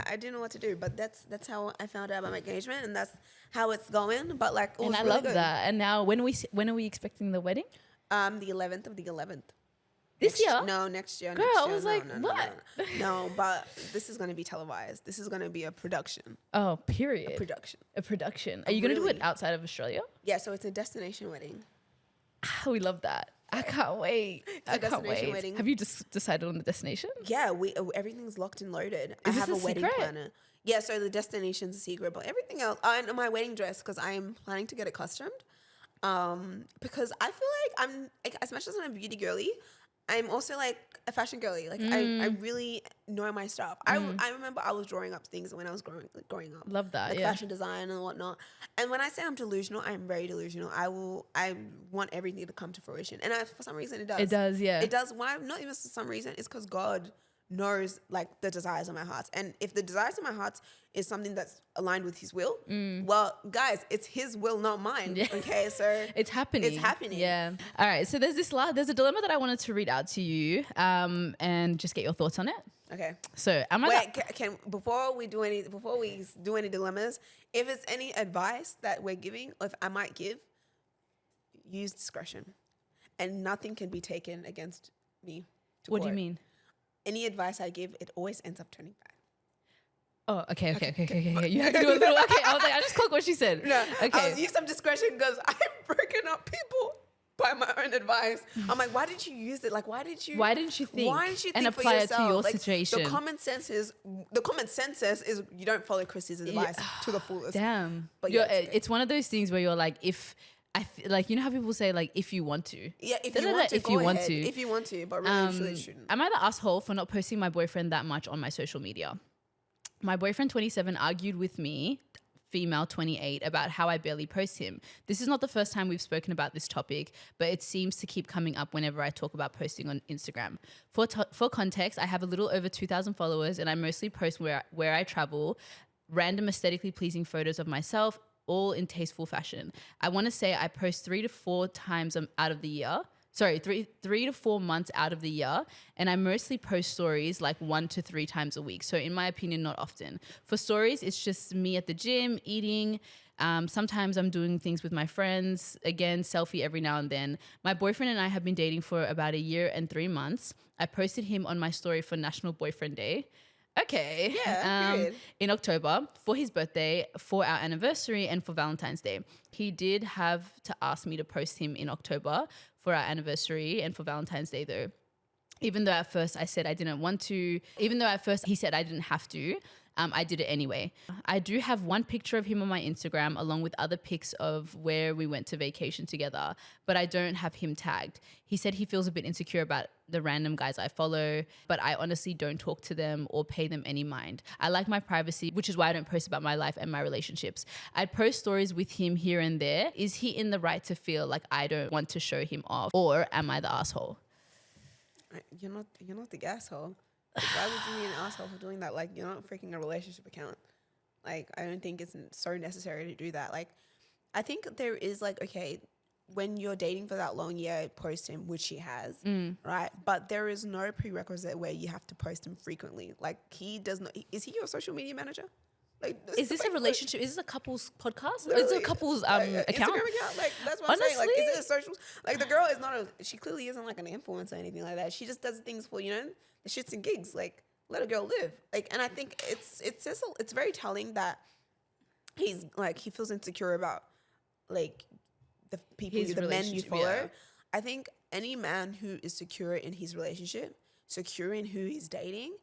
I didn't know what to do, but that's how I found out about my engagement, and that's how it's going. But like, and I really love that. And now, when are we expecting the wedding? The 11th of the 11th. This year? No, next year. Girl, I was like, what? No, but this is going to be televised. This is going to be a production. Oh, period. A production. Are you going to do it outside of Australia? Yeah, so it's a destination wedding. We love that. I can't wait. I can't wait. Wedding. Have you just decided on the destination? Yeah, everything's locked and loaded. I have a wedding planner. Yeah, so the destination's a secret, but everything else, and my wedding dress, because I am planning to get it costumed. Because I feel like I'm, like, as much as I'm a beauty girly, I'm also like a fashion girly. Like I really know my stuff. I remember I was drawing up things when I was growing up. Love that. Like fashion design and whatnot. And when I say I'm delusional, I'm very delusional. I want everything to come to fruition. And for some reason it does. It does, yeah. It does. Why not even for some reason, it's because God knows like the desires of my heart. And if the desires of my heart is something that's aligned with his will, well, guys, it's his will, not mine. Yeah. Okay, so it's happening. Yeah. All right. So there's a dilemma that I wanted to read out to you, and just get your thoughts on it. Okay. So before we do any dilemmas, if it's any advice that we're giving, or if I might give, use discretion, and nothing can be taken against me. What do you mean? Any advice I give, it always ends up turning bad. Oh, okay. You have to do a little. Okay, I was like, I just clocked what she said. No, okay. Use some discretion because I've broken up people by my own advice. I'm like, why did you use it? Like, why didn't you think and apply it to your situation? The common sense is you don't follow Chris's advice to the fullest. Damn. But it's one of those things where you're like, like, you know how people say, like, if you want to. Yeah, if you want to, but really, you shouldn't. Am I the asshole for not posting my boyfriend that much on my social media? My boyfriend, 27, argued with me, female 28, about how I barely post him. This is not the first time we've spoken about this topic, but it seems to keep coming up whenever I talk about posting on Instagram. For context, I have a little over 2,000 followers, and I mostly post where I travel, random aesthetically pleasing photos of myself, all in tasteful fashion. I want to say I post 3 to 4 times out of the year. Sorry, 3 to 4 months out of the year. And I mostly post stories like 1 to 3 times a week. So in my opinion, not often. For stories, it's just me at the gym, eating. Sometimes I'm doing things with my friends. Again, selfie every now and then. My boyfriend and I have been dating for about 1 year and 3 months. I posted him on my story for National Boyfriend Day. Okay. Yeah, in October for his birthday, for our anniversary, and for Valentine's Day. He did have to ask me to post him in October for our anniversary and for Valentine's Day though. Even though at first I said I didn't want to, even though at first he said I didn't have to, I did it anyway. I do have one picture of him on my Instagram along with other pics of where we went to vacation together, but I don't have him tagged. He said he feels a bit insecure about the random guys I follow, but I honestly don't talk to them or pay them any mind. I like my privacy, which is why I don't post about my life and my relationships. I'd post stories with him here and there. Is he in the right to feel like I don't want to show him off, or am I the asshole? You're not the asshole. Like, why would you be an asshole for doing that? Like, you're not freaking a relationship account. Like, I don't think it's so necessary to do that. Like, I think there is like, okay, when you're dating for that long, post him, which he has, right? But there is no prerequisite where you have to post him frequently. Like, he does not. Is he your social media manager? Like, is this a relationship? Is this a couple's podcast? Literally. Is it a couple's account? Instagram account? Like, that's what Honestly, I'm saying. Like, is it a social? Like, the girl is not she clearly isn't like an influencer or anything like that. She just does things for, the shits and gigs. Like, let a girl live. Like, and I think it's very telling that he's like, he feels insecure about like the people, the men you follow. Yeah. I think any man who is secure in his relationship, secure in who he's dating,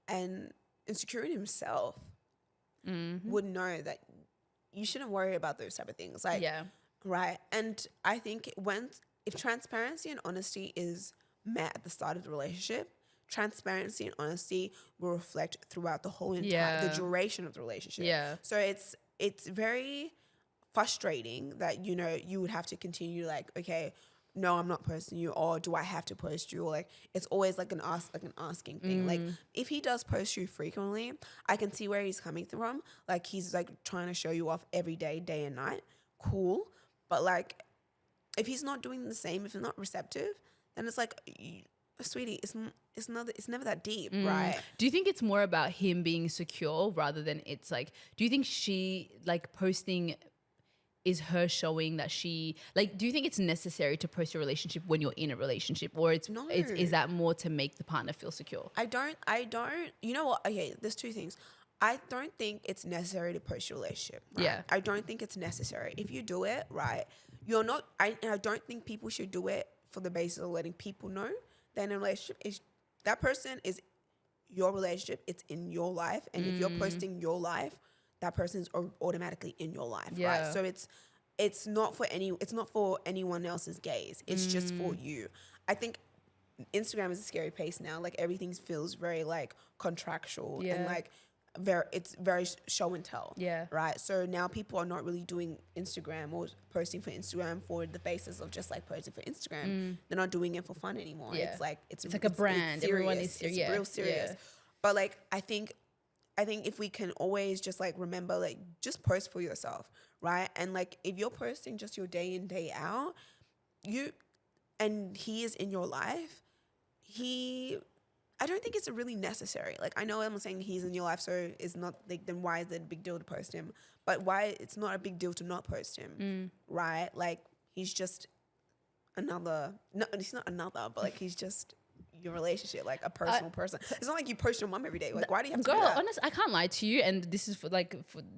and insecure in himself would know that you shouldn't worry about those type of things. Like, right. And I think if transparency and honesty is met at the start of the relationship, transparency and honesty will reflect throughout the whole the duration of the relationship. Yeah. So it's very frustrating that, you would have to continue like, okay, no, I'm not posting you, or do I have to post you? Or like, it's always like an asking thing. Like, if he does post you frequently, I can see where he's coming from. Like, he's like trying to show you off every day, day and night. Cool. But like, if he's not doing the same, if he's not receptive, then it's like, sweetie, it's never that deep, right? Do you think it's more about him being secure rather than it's like, do you think she like posting is her showing that she like, do you think it's necessary to post your relationship when you're in a relationship, or is that more to make the partner feel secure? I don't, you know what? Okay, there's two things. I don't think it's necessary to post your relationship. Right? Yeah. I don't think it's necessary. If you do it, right, you're not, I don't think people should do it for the basis of letting people know that in a relationship is, that person is your relationship. It's in your life. And if you're posting your life, that person's automatically in your life, right? So it's not for anyone else's gaze. It's just for you. I think Instagram is a scary place now. Like, everything feels very like contractual and like it's very show and tell. Yeah. Right. So now people are not really doing Instagram or posting for Instagram for the basis of just like posting for Instagram. They're not doing it for fun anymore. Yeah. It's like a brand. Everyone is serious. It's real serious. Yeah. But like, I think if we can always just like remember, like, just post for yourself, right? And like, if you're posting just your day in, day out, and he is in your life, I don't think it's really necessary. Like, I know I'm saying he's in your life, so it's not like, then why is it a big deal to post him? But why it's not a big deal to not post him, right? Like, he's just he's not another, but like, he's just your relationship, like a personal person. It's not like you post your mom every day. Like, why do you have to do that? Honestly, I can't lie to you, and this is for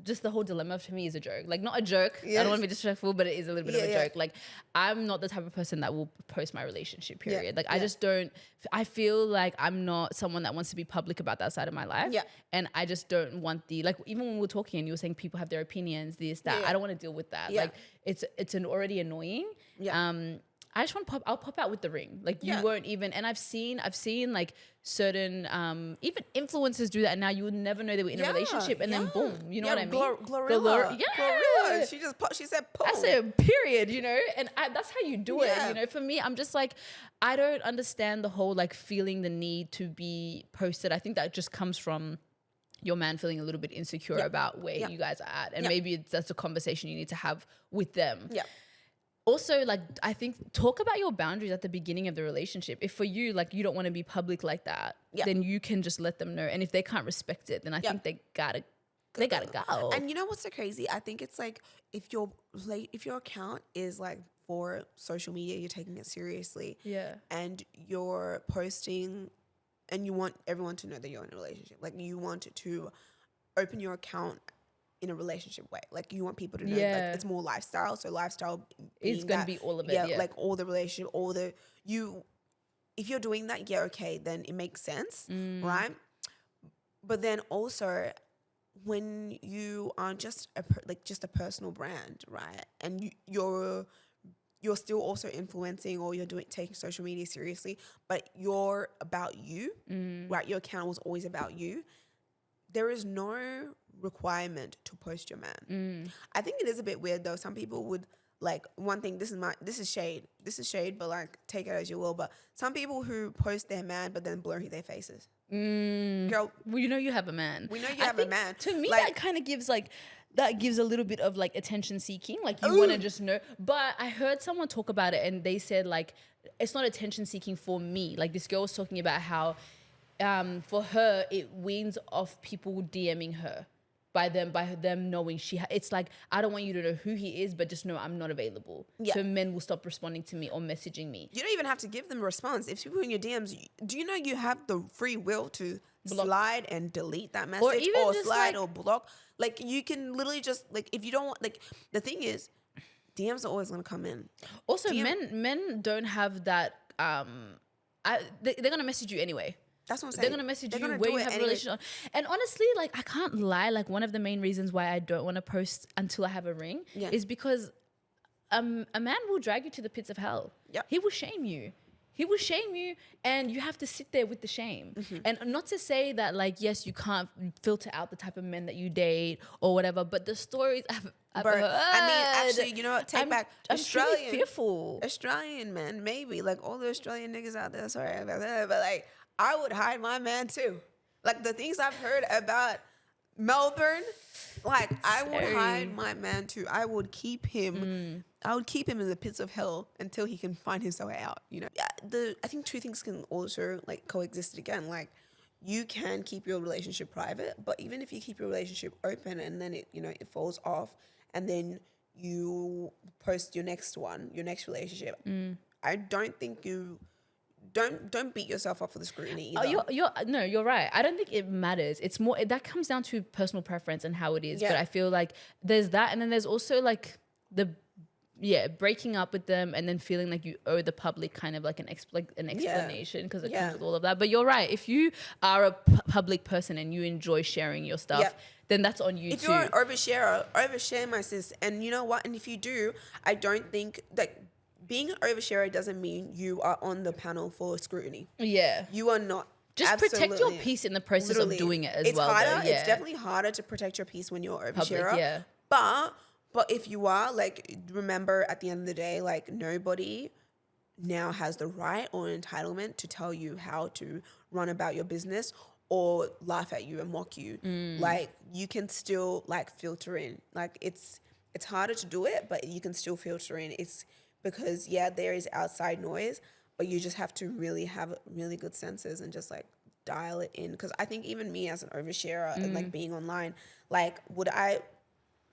just the whole dilemma to me is a joke. Like, not a joke. Yes. I don't want to be disrespectful, but it is a little bit of a joke. Like, I'm not the type of person that will post my relationship, period. Like, I just don't, I feel like I'm not someone that wants to be public about that side of my life. Yeah. And I just don't want like, even when we were talking and you were saying people have their opinions, this, that, I don't want to deal with that. Yeah. Like, it's already annoying. Yeah. I just I'll pop out with the ring. Like, you won't even, and I've seen like certain, even influencers do that, and now you would never know they were in a relationship, and then boom, you know what I mean? Glorilla. Glorilla. She said, "Pull." I said, period, and that's how you do it, For me, I'm just like, I don't understand the whole, like, feeling the need to be posted. I think that just comes from your man feeling a little bit insecure about where you guys are at, and maybe that's a conversation you need to have with them. Yeah. Also, like, I think talk about your boundaries at the beginning of the relationship. If for you, like, you don't want to be public like that, then you can just let them know. And if they can't respect it, then I think they gotta go. And you know what's so crazy? I think it's like, if your account is like for social media, you're taking it seriously. Yeah. And you're posting, and you want everyone to know that you're in a relationship. Like, you want to open your account in a relationship way. Like, you want people to know like, it's more lifestyle. So lifestyle is going to be all of it. Yeah, like all the relationship, if you're doing that, okay, then it makes sense, right? But then also, when you are just a personal brand, right? And you're still also influencing, or you're taking social media seriously, but you're about you, right? Your account was always about you. There is no requirement to post your man. I think it is a bit weird though. Some people would like, one thing, this is shade, but like, take it as you will. But some people who post their man but then blur their faces. Girl, well, you have a man. We know you have a man. To me, like, that kind of gives a little bit of like attention seeking. Like, you want to just know. But I heard someone talk about it, and they said, like, it's not attention seeking for me. Like, this girl was talking about how for her, it weans off people DMing her. by them knowing it's like, I don't want you to know who he is, but just know I'm not available. Yeah. So men will stop responding to me or messaging me. You don't even have to give them a response. If people in your DMs, do you know you have the free will to slide and delete that message, or slide or block? Like, you can literally just, like, if you don't want, like, the thing is, DMs are always going to come in. Also, men don't have that, they're going to message you anyway. That's what I'm saying. They're going to message you where you have a relationship. And honestly, like, I can't lie. Like, one of the main reasons why I don't want to post until I have a ring is because a man will drag you to the pits of hell. Yep. He will shame you. He will shame you, and you have to sit there with the shame. And not to say that, like, yes, you can't filter out the type of men that you date or whatever, but the stories I've heard. I mean, actually, you know what? I'm truly fearful. Australian men, maybe, like, all the Australian niggas out there, sorry about that, but, like, I would hide my man too. Like, the things I've heard about Melbourne, like, I would hide my man too. I would keep him. I would keep him in the pits of hell until he can find his way out. You know, I think two things can also, like, coexist again. Like, you can keep your relationship private, but even if you keep your relationship open and then it falls off, and then you post your next relationship, I don't think you. Don't beat yourself up for the scrutiny either. You're right. I don't think it matters. It's more, that comes down to personal preference and how it is. But I feel like there's that, and then there's also, like, breaking up with them and then feeling like you owe the public kind of like an explanation, because it comes with all of that. But you're right. If you are a public person and you enjoy sharing your stuff, then that's on you if too. If you're an oversharer, overshare, my sis. And you know what? And if you do, I don't think that being an oversharer doesn't mean you are on the panel for scrutiny. Yeah. You are not. Just protect your peace in the process of doing it as well. It's harder. It's definitely harder to protect your peace when you're an oversharer. But if you are, like, remember, at the end of the day, like, nobody now has the right or entitlement to tell you how to run about your business or laugh at you and mock you. Like, you can still, like, filter in. Like, it's harder to do it, but you can still filter in. It's because, there is outside noise, but you just have to really have really good senses and just, like, dial it in. Because I think even me as an oversharer and, like, being online, like, would I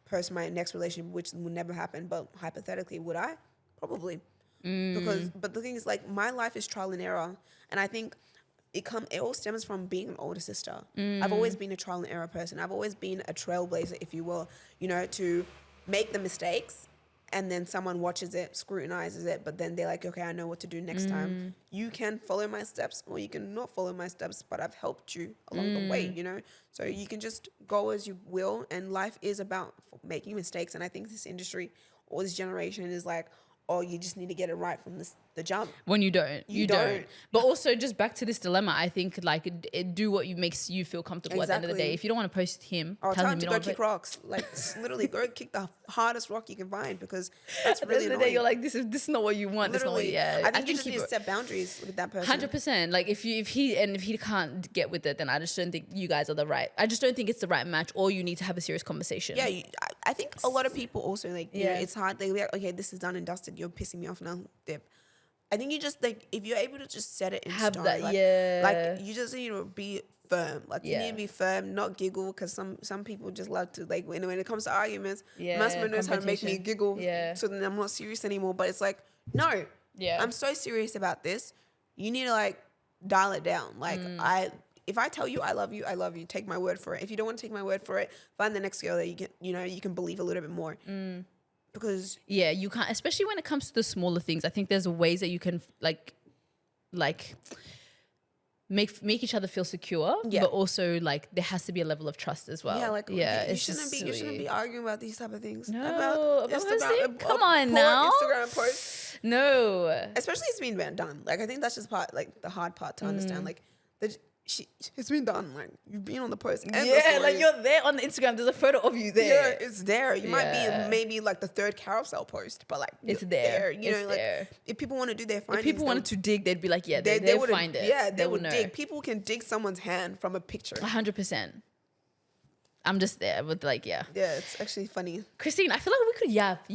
post my next relationship, which would never happen, but hypothetically, would I? Probably. But the thing is, like, my life is trial and error. And I think it all stems from being an older sister. I've always been a trial and error person. I've always been a trailblazer, if you will, to make the mistakes, and then someone watches it, scrutinizes it, but then they're like, okay, I know what to do next time. You can follow my steps or you can not follow my steps, but I've helped you along the way, So you can just go as you will, and life is about making mistakes. And I think this industry or this generation is like, oh, you just need to get it right from the jump. When you don't. You don't. But also, just back to this dilemma, I think, like, do what makes you feel comfortable at the end of the day. If you don't want to post him, tell him to go kick rocks. Like, literally, go kick the hardest rock you can find, because that's really annoying. At the end of the day, you're like, this is not what you want. Literally. I think you just need to set boundaries with that person. 100%. Like, if he can't get with it, then I just don't think you guys are the right. I just don't think it's the right match, or you need to have a serious conversation. Yeah, I think a lot of people also, like, you know, it's hard. They're like, okay, this is done and dusted. You're pissing me off now, dip. I think you just, like, if you're able to just set it in stone, like you just need to be firm. Like, you need to be firm, not giggle, because some people just love to, like, when it comes to arguments, my husband knows how to make me giggle, so then I'm not serious anymore. But it's like, no, I'm so serious about this. You need to, like, dial it down. Like, if I tell you I love you, I love you. Take my word for it. If you don't want to take my word for it, find the next girl that you can believe a little bit more. Because you can't, especially when it comes to the smaller things. I think there's ways that you can like make each other feel secure, but also, like, there has to be a level of trust as well. You shouldn't be arguing about these type of things. No, about come on now. Instagram post. No, especially it's been done. Like, I think that's just the hard part to understand. Like, it's been done. Like, you've been on the post. And like, you're there on the Instagram. There's a photo of you there. Yeah, it's there. You might be in maybe, like, the third carousel post, but, like, it's there. You know, like, if people want to do their findings, if people wanted to dig, they'd be like, they would find it. Yeah, they would dig. People can dig someone's hand from a picture. 100%. I'm just there with like, Yeah, it's actually funny. Kristine, I feel like we could yap. I'm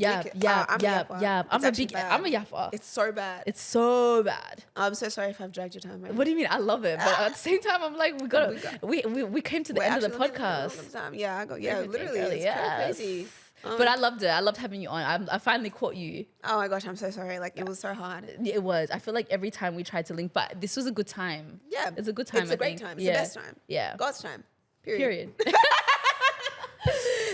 a yapper. It's so bad. It's so bad. I'm so sorry if I've dragged your time. Right? What do you mean? I love it, but at the same time, I'm like, we came to the end of the podcast. Literally, it's crazy. But I loved it. I loved having you on. I finally caught you. Oh my gosh, I'm so sorry. Like it was so hard. It was. I feel like every time we tried to link, but this was a good time. Yeah, it's a good time. It's a great time. It's the best time. Yeah, God's time. Period.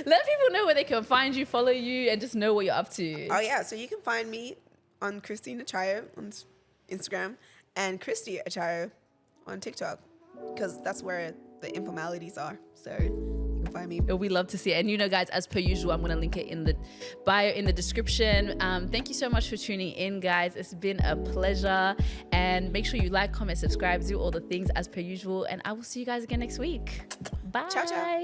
Let people know where they can find you, follow you, and just know what you're up to. Oh yeah, so you can find me on Kristine Acheyo on Instagram and Kristine Acheyo on TikTok, because that's where the informalities are. So you can find me. We love to see it. And you know, guys, as per usual, I'm going to link it in the bio, in the description. Thank you so much for tuning in, guys. It's been a pleasure. And make sure you like, comment, subscribe, do all the things as per usual. And I will see you guys again next week. Bye. Ciao, ciao.